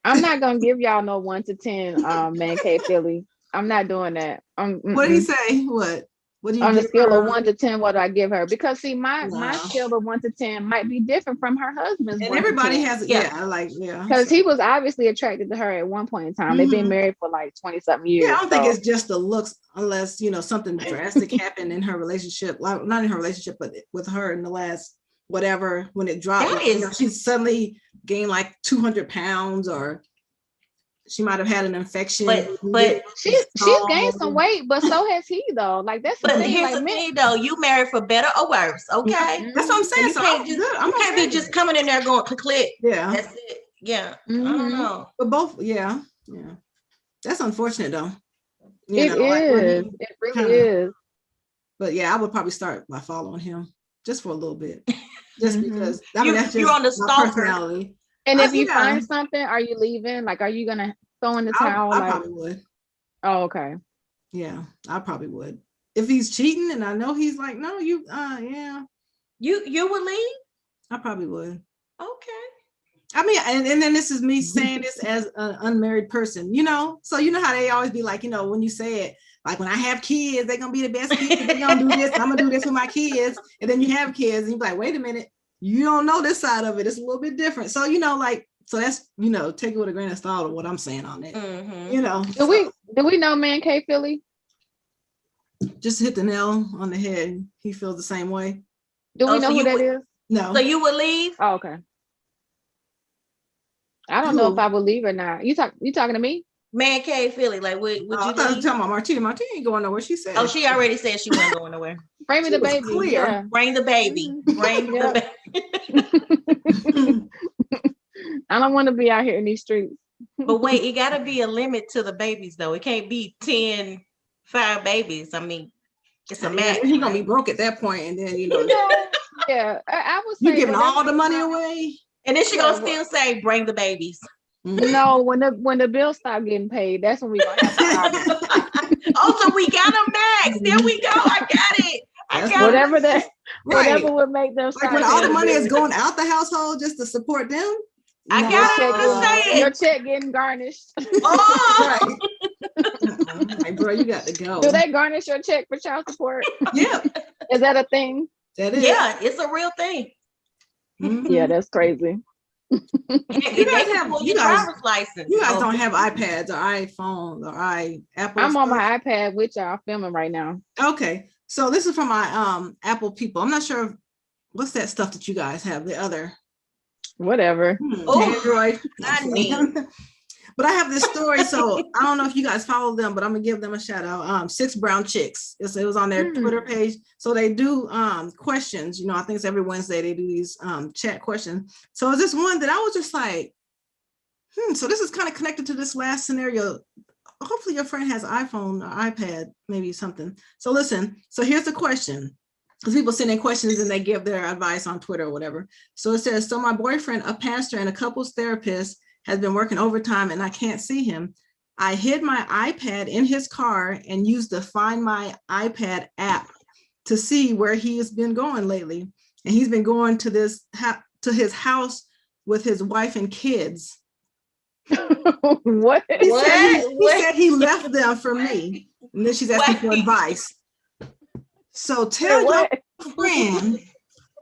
I'm not gonna give y'all no 1 to 10, man cave Philly. I'm not doing that. What did he say? What do you On a give scale her? of 1 to 10, what do I give her? Because see, my Wow. scale of 1 to 10 might be different from her husband's. And 1 to everybody 10. has, Yeah. Because So. he was obviously attracted to her at one point in time. They've been married for like 20 something years. Yeah, I don't think it's just the looks, unless something drastic happened in her relationship, like not in her relationship, but with her in the last whatever, when it dropped. Like, she suddenly gained like 200 pounds, or she might have had an infection. But she's gained some weight, but so has he though. Like that's the but thing. here's Like, the thing though, you married for better or worse, okay? That's what I'm saying. So you can't be just coming in there going click. Yeah, that's it. Yeah, I don't know. But both, yeah. That's unfortunate though. It really is. But yeah, I would probably start by following him just for a little bit, just because. I mean, that's just you're on the my personality. And if you find something, are you leaving? Like, are you gonna throw in the towel? I probably would. Oh, okay. Yeah, I probably would. If he's cheating and I know he's like, no, you would leave? I probably would. Okay. I mean, and then this is me saying this as an unmarried person, so you know how they always be like, when you say it, like, when I have kids, they're gonna be the best kids, they're gonna do this, I'm gonna do this with my kids. And then you have kids and you're like, wait a minute, you don't know this side of it, it's a little bit different. So so that's take it with a grain of salt of what I'm saying on it. Do we know man cave Philly? Just hit the nail on the head. He feels the same way. Do we know who that is? No. So you would leave? Oh, okay. I don't know if I would leave or not. You talking to me? Man cave Philly, like would you leave? I was talking about Martina. Martina ain't going nowhere. She said. Oh, she already said she wasn't going nowhere. Bring me the baby. Clear. Yeah. Bring the baby. Bring the baby. I don't want to be out here in these streets. But wait, it got to be a limit to the babies, though. It can't be 5 babies. I mean, it's a max. He's gonna be broke at that point, and then Yeah, I was. You giving all the money away, and then she gonna still say, "Bring the babies." No, when the bills stop getting paid, that's when we gonna have a problem. Oh, so we got a max. There we go. I got it. Whatever would make them. Like when all the money is going out the household just to support them. I got it. Your check getting garnished. Oh, like, bro, you got to go. Do they garnish your check for child support? Yeah. Is that a thing? That is. Yeah, it's a real thing. Yeah, that's crazy. You guys have your driver's license. You guys don't have iPads or iPhones or Apple. I'm on my iPad with y'all filming right now. Okay, so this is from my Apple people. I'm not sure what's that stuff that you guys have. The other whatever Android. Not me. But I have this story, so I don't know if you guys follow them, but I'm gonna give them a shout out. 6 Brown Chicks. It was on their Twitter page. So they do questions. I think it's every Wednesday they do these chat questions. So this one that I was just like, so this is kind of connected to this last scenario. Hopefully your friend has an iPhone or iPad, maybe something. So listen. So here's the question. Because people send in questions and they give their advice on Twitter or whatever. So it says, so my boyfriend, a pastor and a couples therapist, has been working overtime and I can't see him. I hid my iPad in his car and used the Find My iPad app to see where he has been going lately. And he's been going to his house with his wife and kids. What? He said he left them for me. And then she's asking for advice. So tell your friend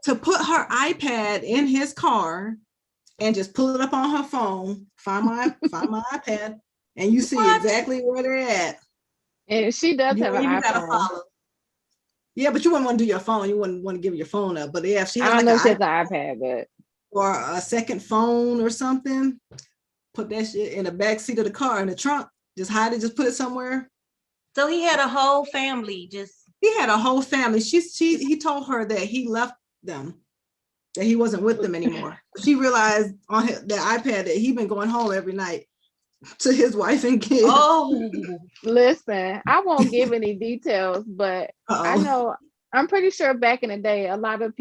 to put her iPad in his car and just pull it up on her phone, find my iPad, and you see exactly where they're at. And she does have an iPhone. Yeah, but you wouldn't want to do your phone. You wouldn't want to give your phone up. But yeah, if she has I don't know if she has an iPad, but or a second phone or something, put that shit in the back seat of the car in the trunk. Just hide it. Just put it somewhere. So he had a whole family. He had a whole family. He told her that he left them. That he wasn't with them anymore. She realized on the iPad that he'd been going home every night to his wife and kids. Oh, listen, I won't give any details, but I know, I'm pretty sure back in the day, a lot of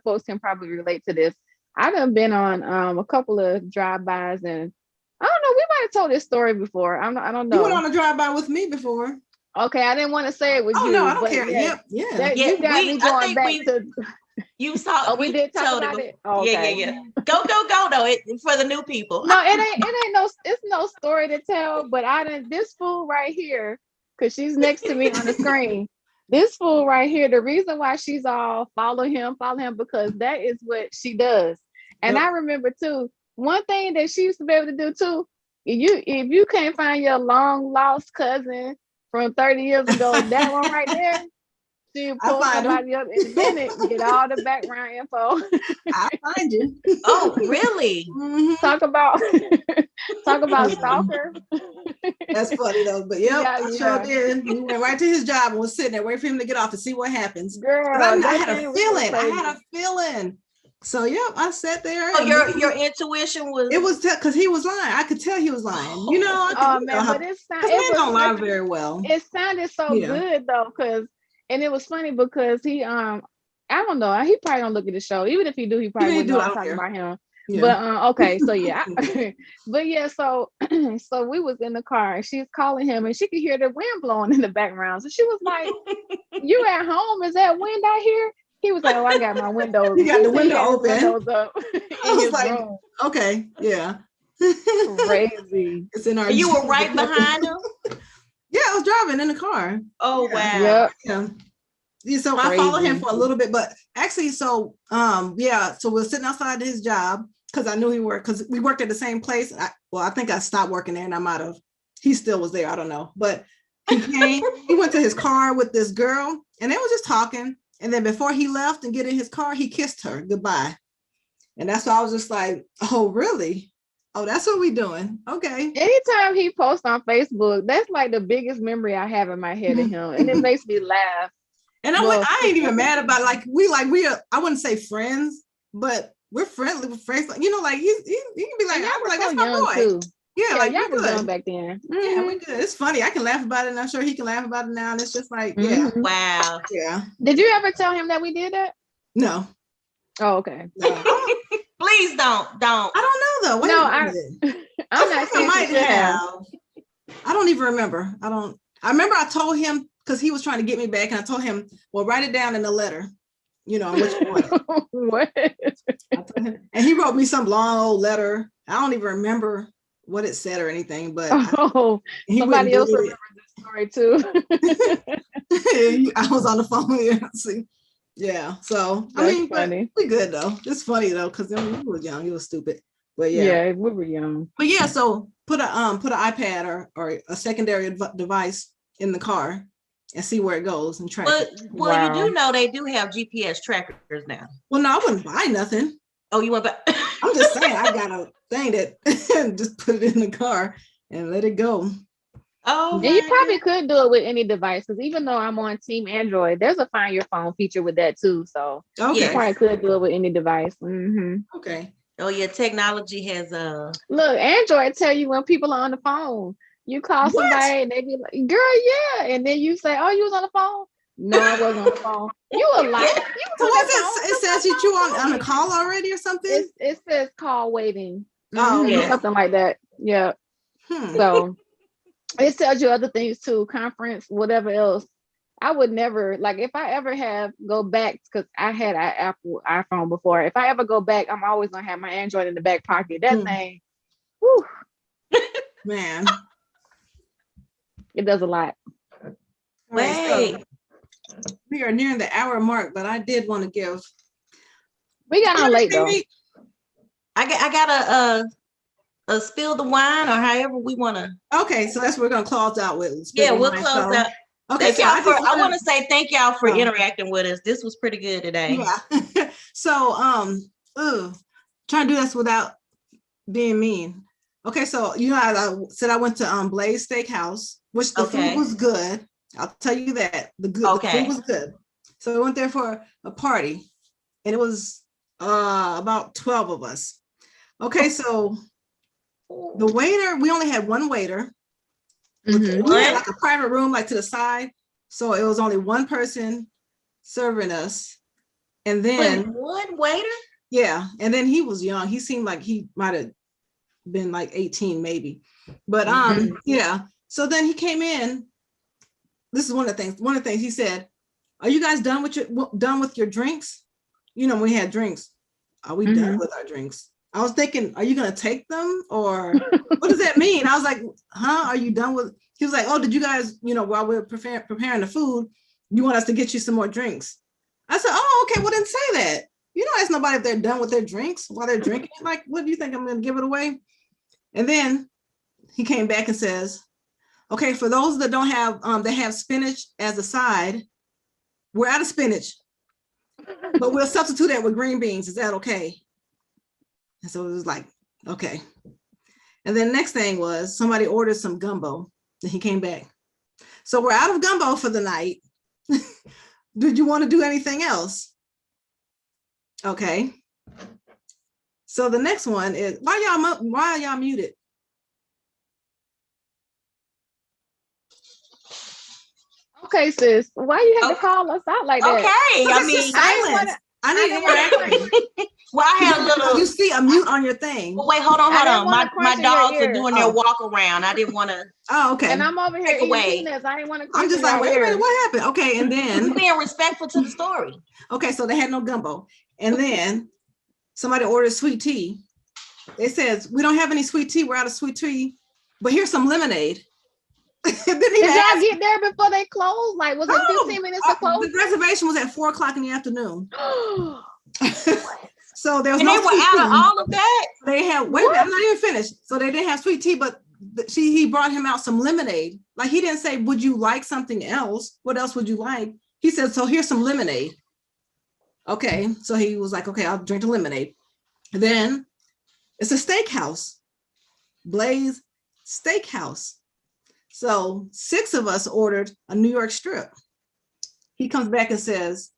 folks can probably relate to this. I done been on a couple of drive-bys, and I don't know, we might have told this story before. I don't know. You went on a drive-by with me before. Okay, I didn't want to say it with you. Oh no, I don't care. Yeah. Yeah. You got me going back to You saw. Oh, we did talk told about him. it. Oh, Yeah, okay. yeah. Go though. For the new people. No, it ain't no, it's no story to tell, but I didn't, this fool right here, because she's next to me on the screen. This fool right here, the reason why she's all follow him, because that is what she does. And Yep. I remember too, one thing that she used to be able to do too, if you can't find your long lost cousin from 30 years ago, that one right there, she'll I pull find him. somebody up in a minute, get all the background info. I find you. Oh, really? Mhm. Talk about Yeah. stalker. That's funny though. But yep, Yeah, I yeah. sure did. We went right to his job and was sitting there waiting for him to get off to see what happens. Girl, I that had a thing was so feeling. I crazy. had a feeling. So yep, I sat there. Oh, and your intuition was. it was because he was lying. I could tell he was lying. You know, I could, Oh you know man, how, but because men don't lie very well. it sounded so Yeah. good though, and it was funny because he I don't know, he probably don't look at the show. Even if he do, he probably wouldn't know I'm talking about him. Yeah. But okay, so yeah. But yeah, so so we was in the car and she's calling him and she could hear the wind blowing in the background. So she was like, "You at home? Is that wind out here?" He was like, "Oh, I got my windows." You got the window had his open. windows up I in was his like, room. okay, yeah. Crazy. It's in our. You were right behind him. Yeah, I was driving in the car. Oh wow. Yep. Yeah. So I followed him for a little bit, but actually, so yeah, so we're sitting outside his job because I knew he worked, because we worked at the same place. I think I stopped working there and I might have, he still was there, I don't know. But he came, he went to his car with this girl and they were just talking. And then before he left and get in his car, he kissed her goodbye. And that's why I was just like, oh, really? Oh, that's what we doing. Okay. Anytime he posts on Facebook, that's like the biggest memory I have in my head of him. And it makes me laugh. And I ain't even mad about it. Like we are, I wouldn't say friends, but we're friendly with friends. You know, like he can be like, I'm like, that's my boy. Too. Yeah, like y'all was young back then. Yeah, we good. It's funny. I can laugh about it, and I'm sure he can laugh about it now. And it's just like, yeah. Wow. Yeah. Did you ever tell him that we did that? No. Oh, okay. No. Please don't. I don't know though. I'm not saying I might have. I don't even remember. I remember I told him, because he was trying to get me back, and I told him, well, write it down in the letter, you know, which one. What? And he wrote me some long old letter. I don't even remember what it said or anything, but somebody else remembers this story too. I was on the phone here. See. Yeah. So That's I mean, funny. we good though. It's funny though, because we were young, you were stupid. But yeah, we were young. But yeah, so put an iPad or a secondary device in the car and see where it goes and track it. Well, you do know they do have GPS trackers now. Well, no, I wouldn't buy nothing. Oh, you want to? I'm just saying, I got a thing that just put it in the car and let it go. Oh, and you probably could do it with any device, because even though I'm on Team Android, there's a Find Your Phone feature with that too. So you probably could do it with any device. Mm-hmm. Okay. Oh yeah, technology has Look, Android tell you when people are on the phone. You call somebody and they be like, "Girl, yeah," and then you say, "Oh, you was on the phone." No, I wasn't on the phone. You a liar. So what's it? It says that you on a call already or something? It says call waiting. Oh, yeah. Something like that. Yeah. So it tells you other things too, conference, whatever else. I would never, like, if I ever go back, because I had an Apple iPhone before. If I ever go back, I'm always gonna have my Android in the back pocket. That thing, whew, man, it does a lot. Wait. We are nearing the hour mark, but I did want to give. We got on late though. I got a spill the wine, or however we want to. Okay, so that's what we're gonna close out with. We'll close out. Okay, thank y'all I want to say thank y'all for interacting with us. This was pretty good today. Yeah. So trying to do this without being mean. Okay, so you know, I said I went to Blaze Steakhouse, which the food was good. I'll tell you that the food was good. So I went there for a party, and it was about 12 of us. Okay, so the waiter, we only had one waiter. We had like a private room, like to the side, so it was only one person serving us, and then one waiter. Yeah, and then he was young. He seemed like he might have been like 18, maybe. But yeah. So then he came in. This is one of the things. One of the things he said, "Are you guys done with your drinks?" we had drinks. Are we done with our drinks? I was thinking, are you going to take them or what does that mean? I was like, huh? Are you done with? He was like, oh, did you guys, while we're preparing the food, you want us to get you some more drinks? I said, oh, okay. Well, then say that. You don't ask nobody if they're done with their drinks while they're drinking. Like, what do you think? I'm going to give it away? And then he came back and says, okay, for those that don't have, they have spinach as a side, we're out of spinach, but we'll substitute that with green beans. Is that okay? And so it was like, okay. And then next thing was somebody ordered some gumbo and he came back. So we're out of gumbo for the night. Did you want to do anything else? Okay. So the next one is, why are y'all muted? Okay, sis, why you have to call us out like that? Okay, I mean, silence. I need interaction. Well, I had a little. You see a mute on your thing. Well, wait, hold on. My dogs are doing their walk around. I didn't want to. Oh, okay. And I'm over here eating this. I didn't want to. I'm just like, wait a minute, what happened? Okay, and then being respectful to the story. Okay, so they had no gumbo, and then somebody ordered sweet tea. They says we don't have any sweet tea. We're out of sweet tea, but here's some lemonade. Did y'all get there before they closed? Like, was it 15 minutes to close? The reservation was at 4:00 in the afternoon. So there was and no they were out of all of that. They had wait a minute, I'm not even finished. So they didn't have sweet tea, but he brought him out some lemonade. Like he didn't say, would you like something else? What else would you like? He said, so here's some lemonade. Okay, so he was like, okay, I'll drink the lemonade. Then it's a steakhouse, Blaze Steakhouse. So 6 of us ordered a New York strip. He comes back and says,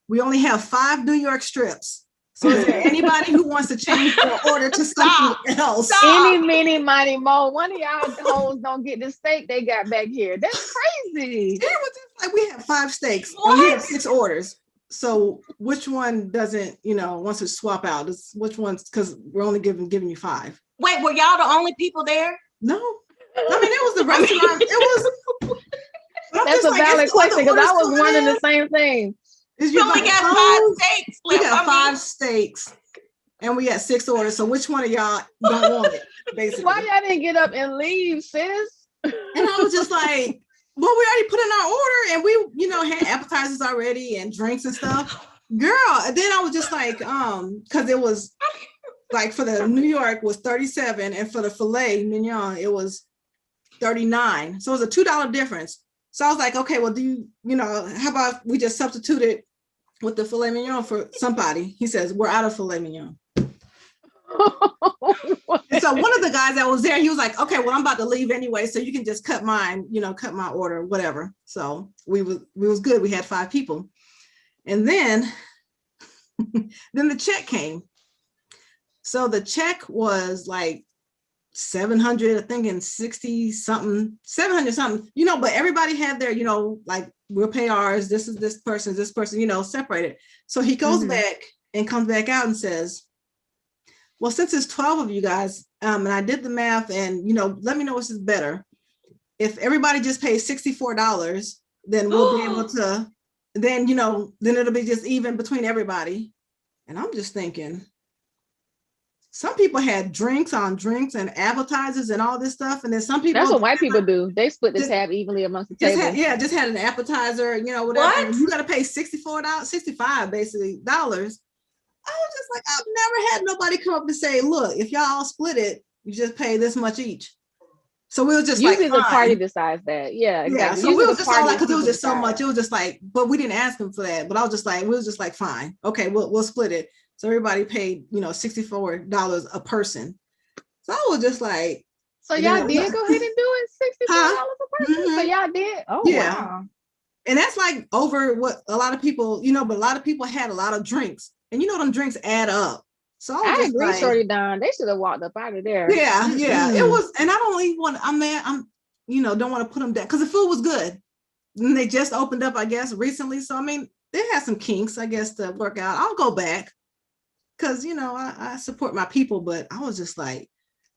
we only have 5 New York strips. So is there anybody who wants to change their order to something else? Any, mini, mighty, mo. One of y'all hoes don't get the steak they got back here. That's crazy. It was just like we have 5 steaks and we have 6 orders. So which one doesn't, wants to swap out? Which one's, because we're only giving you 5. Wait, were y'all the only people there? No. I mean, it was the restaurant. It was. That's a valid question because I was wondering the same thing. We only got 5 steaks. We got 5 steaks, and we got 6 orders. So which one of y'all don't want it? Basically, why y'all didn't get up and leave, sis? And I was just like, well, we already put in our order, and we, had appetizers already and drinks and stuff, girl. And then I was just like, because it was like for the New York was 37, and for the filet mignon it was 39. So it was a $2 difference. So I was like, okay, well, how about we just substitute it with the filet mignon for somebody? He says, we're out of filet mignon. And so one of the guys that was there, he was like, okay, well, I'm about to leave anyway, so you can just cut mine, cut my order, whatever. So we was good. We had 5 people. And then the check came. So the check was like 700, I think, and 60 something, 700 something, but everybody had their, like we'll pay ours. This is this person, separated. So he goes back and comes back out and says, well, since it's 12 of you guys, and I did the math and, let me know which is better. If everybody just pays $64, then we'll be able to, then it'll be just even between everybody. And I'm just thinking, some people had drinks on drinks and appetizers and all this stuff. And then some people— That's what white people do. They split the tab evenly amongst the table. Just had an appetizer, whatever. What? You got to pay $64, $65 basically dollars. I was just like, I've never had nobody come up and say, look, if y'all all split it, you just pay this much each. So we were just usually like, the party decides that. Yeah, exactly. Yeah, so we was just all like, because it was just so much. It was just like, but we didn't ask them for that. But I was just like, we was just like, fine, okay, we'll split it. So everybody paid, $64 a person. So I was just like, so y'all did go ahead and do it, $64 a person. So y'all did. Oh yeah. Wow. And that's like over what a lot of people, but a lot of people had a lot of drinks, and them drinks add up. So I was agree, Shorty Don. They should have walked up out of there. Yeah, it was, and I don't even want. I'm don't want to put them down because the food was good. And they just opened up, I guess, recently. So I mean, they had some kinks, I guess, to work out. I'll go back because I support my people. But I was just like,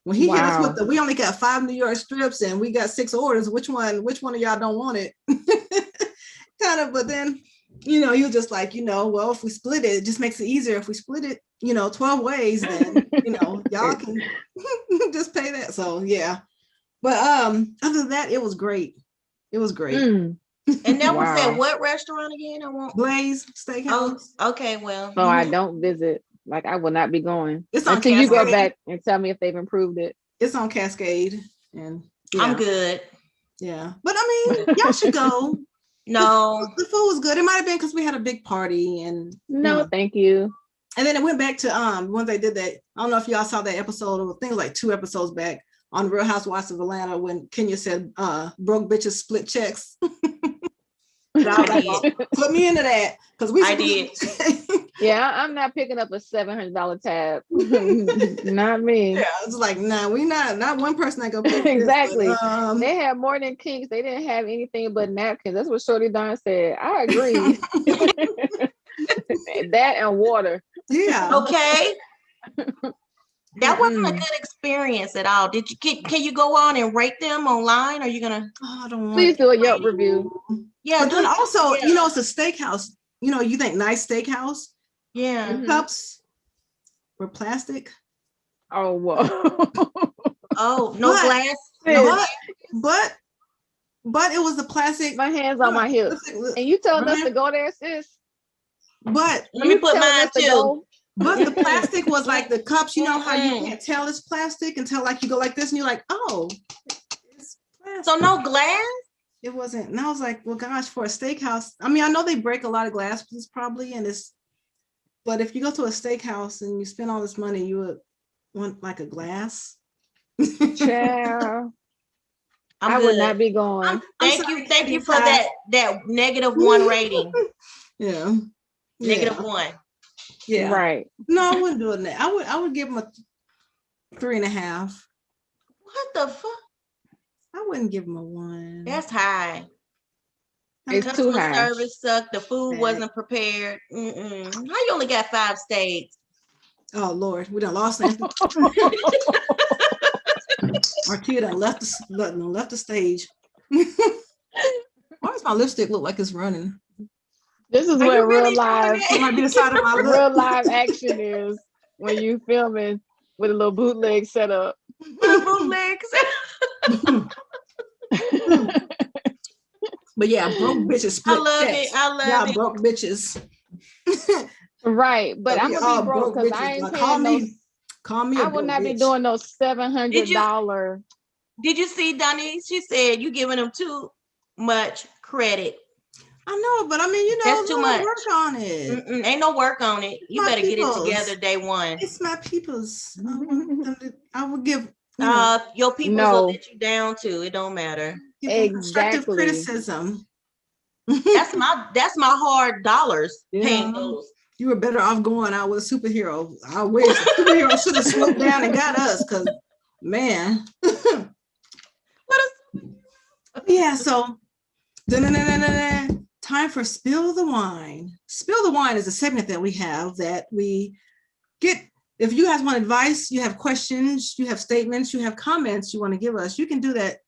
when he hit us with we only got 5 New York strips and we got 6 orders. Which one of y'all don't want it? Kind of, but then he was just like, well, if we split it, it just makes it easier. If we split it, 12 ways, then, y'all can just pay that. So yeah. But other than that, it was great. It was great. And that was at what restaurant again? I want Blaze Steakhouse. Oh, okay, well. So I don't visit. Like, I will not be going. It's on until Cascade. You go back and tell me if they've improved it. It's on Cascade. And yeah. I'm good. Yeah. But I mean, y'all should go. No. The food was good. It might have been because we had a big party and no, thank you. And then it went back to when they did that. I don't know if y'all saw that episode, or I think it was like 2 episodes back on Real Housewives of Atlanta when Kenya said broke bitches split checks. Put me into that because I did. Yeah, I'm not picking up a $700 tab. Not me. Yeah, it's like, nah, we not one person that go pick exactly. This, but, they had more than kinks. They didn't have anything but napkins. That's what Shorty Dawn said. I agree. That and water. Yeah. Okay. That wasn't a good experience at all. Did you can you go on and rate them online? Are you gonna? Oh, I don't want. Please do a Yelp review. Yeah, but then also, it's a steakhouse. You think nice steakhouse. Yeah. The cups were plastic. Oh, whoa. Oh, no glass. But it was the plastic. My hands on my hips. And you telling us to go there, sis? But let me put mine too. But the plastic was like the cups, how you can't tell it's plastic until like you go like this and you're like, oh, it's plastic. So no glass? It wasn't. And I was like, well, gosh, for a steakhouse. I mean, I know they break a lot of glasses probably, but if you go to a steakhouse and you spend all this money, you would want like a glass. Child. I would not be going. Thank you for that -1 rating. Yeah. -1. Yeah. Right. No, I wouldn't do it. I would give them a 3.5. What the fuck? I wouldn't give them a 1. That's high. It's too high. Service sucked. The food wasn't prepared. How you only got 5 steaks? Oh Lord, we done lost that. Our kid done left the stage. Why does my lipstick look like it's running? This is what real live might be the side of my real live action is when you filming with a little bootleg setup. Bootlegs. But yeah, broke bitches split. I love it. Broke bitches. Right, but I'm gonna be broke because I ain't paying Call me. I would not be doing no $700. Did you see Donnie? She said you giving them too much credit. I know, but I mean, that's too much. Work on it. Ain't no work on it. You better get it together day one. It's my people's. I would give. Your people will let you down too. It don't matter. Constructive criticism. That's my hard dollars paying those. You were better off going out with a superhero. I wish a superhero should have swooped down and got us, because man. Yeah, so time for Spill the Wine. Spill the Wine is a segment that we have that we get. If you guys want advice, you have questions, you have statements, you have comments you want to give us, you can do that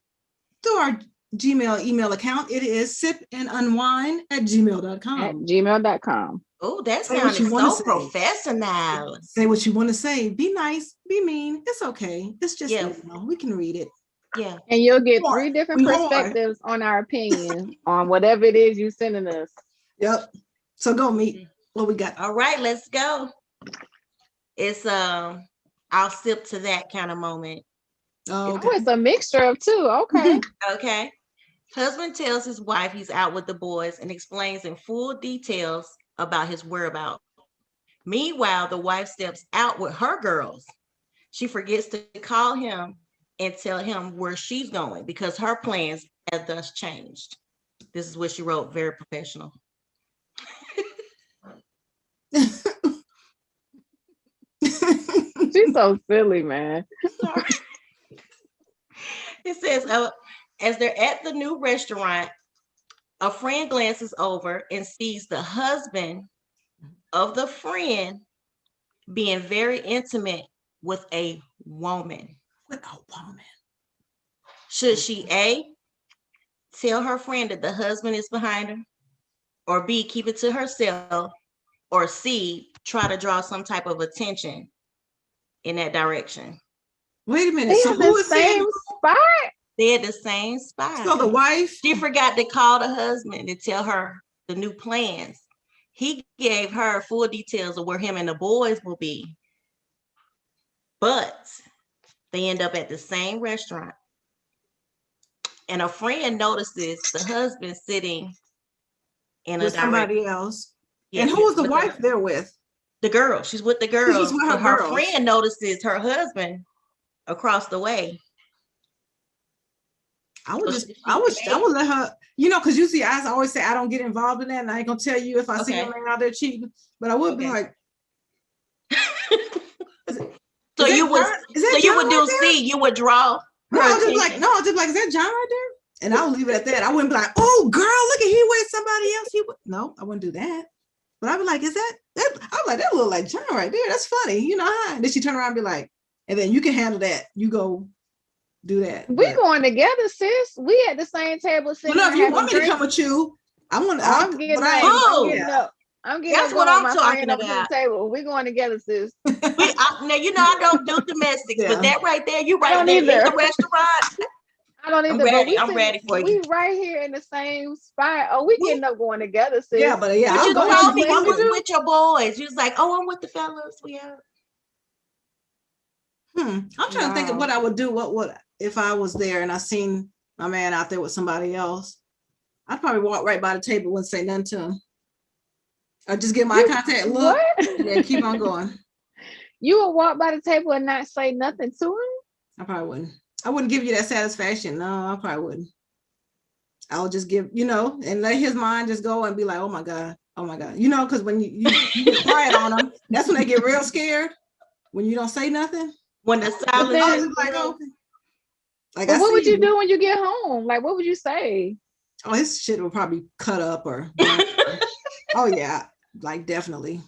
through our Gmail email account. It is sipandunwine@gmail.com. At gmail.com. Oh, that sounds so professional. Say what you want to say. Be nice, be mean. It's okay. It's just, we can read it. Yeah. And you'll get 3 different perspectives on our opinion on whatever it is you're sending us. Yep. So go meet what we got. All right, let's go. It's I'll sip to that kind of moment. Oh, okay. It's a mixture of 2. Okay. Okay. Husband tells his wife he's out with the boys and explains in full details about his whereabouts. Meanwhile, the wife steps out with her girls. She forgets to call him and tell him where she's going because her plans have thus changed. This is what she wrote, very professional. She's so silly, man. It says, as they're at the new restaurant, a friend glances over and sees the husband of the friend being very intimate with a woman. With a woman. Should she A, tell her friend that the husband is behind her, or B, keep it to herself, or C, try to draw some type of attention in that direction. Wait a minute. They So at who the is saying? same spot. They're at the same spot. So the wife. She forgot to call the husband to tell her the new plans. He gave her full details of where him and the boys will be. But they end up at the same restaurant. And a friend notices the husband sitting in With somebody else. Yeah, and who was the with wife there with? The girl. She's with the She's girl. just with her But her girls. friend notices her husband across the way. I would let her, because usually I always say I don't get involved in that, and I ain't gonna tell you if I see a man out there cheating, but I would be like, so you would do C, you would draw. No, I'll just be like, is that John right there? And I'll leave it at that. I wouldn't be like, oh girl, look at he with somebody else. No, I wouldn't do that. But I'd be like, is that I'm like, that look like John right there. That's funny, huh? And then she turn around and be like, and then you can handle that. You go do that. We going together, sis. We at the same table sitting. Well, no, if you want me to come with you, I'm getting up. That's what I'm talking about. Table. We're going together, sis. Now I don't do domestics, but that right there, you right there in the restaurant. I don't either. I'm ready for you. We right here in the same spot. Oh, we getting up going together, sis. Yeah, but yeah, but you told me you was with your boys. You was like, oh, I'm with the fellas. We out. I'm trying to think of what I would do. What if I was there and I seen my man out there with somebody else? I'd probably walk right by the table, wouldn't say nothing to him. I'd just give my contact look and then keep on going. You would walk by the table and not say nothing to him? I probably wouldn't. I wouldn't give you that satisfaction. No, I probably wouldn't. I would just give, and let his mind just go and be like, oh my God. Because when you get quiet on them, that's when they get real scared. When you don't say nothing. When the silence is like, okay. Like, what would you do when you get home? Like, what would you say? Oh, his shit will probably cut up or. Oh yeah, like definitely.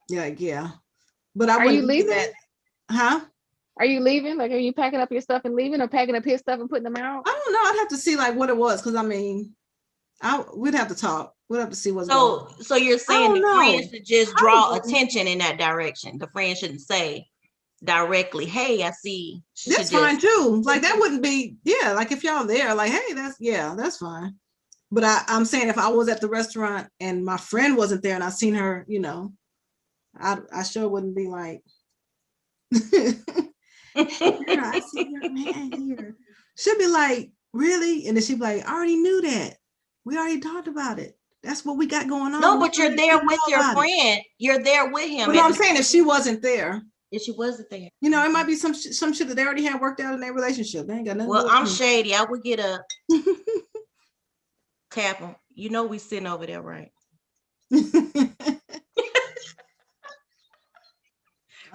Yeah. But I wouldn't. Are you leaving? Huh? Are you leaving? Like, are you packing up your stuff and leaving, or packing up his stuff and putting them out? I don't know. I'd have to see like what it was, because we'd have to talk. We'd have to see what's going on. So you're saying the friend should just draw attention in that direction. The friend shouldn't say directly, "Hey, I see." That's fine too. Like that wouldn't be, like if y'all there, like, hey, that's fine. But I'm saying if I was at the restaurant and my friend wasn't there and I seen her, I sure wouldn't be like. I see your man here. She'll be like, really? And then she'll be like, I already knew that. We already talked about it. That's what we got going on. No, but you're there with your friend. You're there with him. But I'm saying if she wasn't there. If she wasn't there. It might be some shit that they already had worked out in their relationship. They ain't got nothing. Well, I'm shady. I would get up, tap him. We sitting over there, right?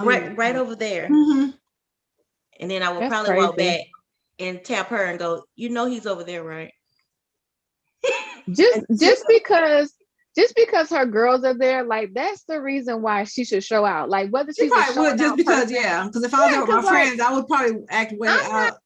right over there. Mm-hmm. And then I would probably walk back and tap her and go, he's over there, right? just because her girls are there, like that's the reason why she should show out. Like whether she probably would just because, because if I was there with my friends, I would probably act way out.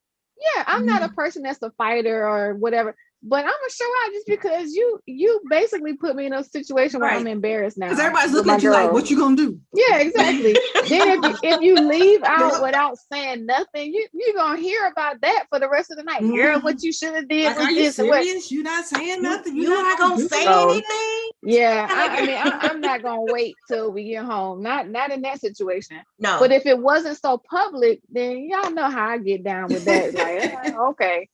I'm not a person that's a fighter or whatever. But I'm gonna show out just because you basically put me in a situation where I'm embarrassed now. Because everybody's looking at you like, what you gonna do? Yeah, exactly. Then if you leave out without saying nothing, you're gonna hear about that for the rest of the night. Girl, what you should have did. Like, are you serious? You're not saying nothing. You're not gonna say anything. Yeah, I'm not gonna wait till we get home. Not in that situation. No. But if it wasn't so public, then y'all know how I get down with that. Like, okay.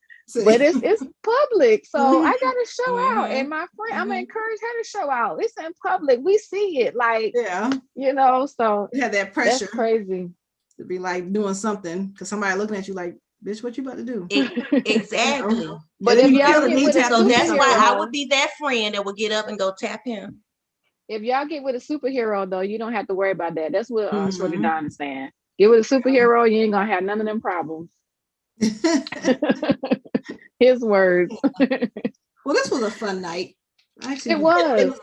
But it's public, so I gotta show out, and my friend, I'm gonna encourage her to show out. It's in public, we see it, like so you have that pressure. That's crazy to be like doing something because somebody looking at you like, bitch, what you about to do? Exactly. But if y'all get with so that's why I would be that friend that would get up and go tap him. If y'all get with a superhero, though, you don't have to worry about that. That's what Shorty Don is saying. Get with a superhero, you ain't gonna have none of them problems. His words. Well, this was a fun night. Actually, it was.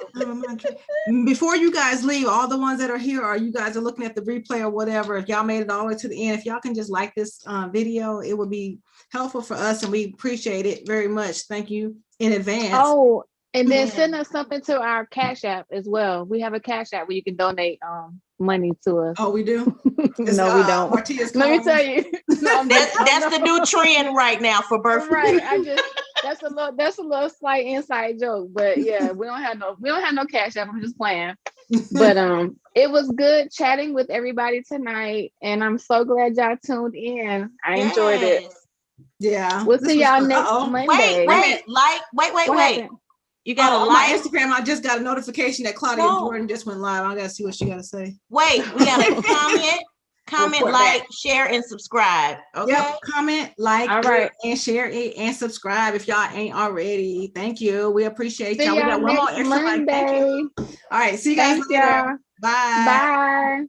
Before you guys leave, all the ones that are here, or you guys are looking at the replay or whatever, if y'all made it all the way to the end, if y'all can just like this video, it would be helpful for us and we appreciate it very much. Thank you in advance. Oh, And then Yeah. send us something to our Cash App as well. We have a Cash App where you can donate money to us. Oh, we do. It's, No, we don't. Martia's Let me Cones. tell you. No, That's the new trend right now for birthday. right. That's a little slight inside joke, but yeah, we don't have no Cash App. I'm just playing. But it was good chatting with everybody tonight, and I'm so glad y'all tuned in. I enjoyed it. Yes. Yeah. We'll this see was y'all fun. next Uh-oh. Monday. Wait. What happened? You gotta On my like. Instagram, I just got a notification that Claudia No. Jordan just went live. I gotta see what she gotta say. Wait, we gotta comment, Report like, back. share, and subscribe. Okay. Yep. Comment, like, All right. and share it and subscribe if y'all ain't already. Thank you. We appreciate See y'all. We y'all got one more next extra like. Thank you. Monday. All right. See you guys Thanks, later. y'all. Bye. Bye.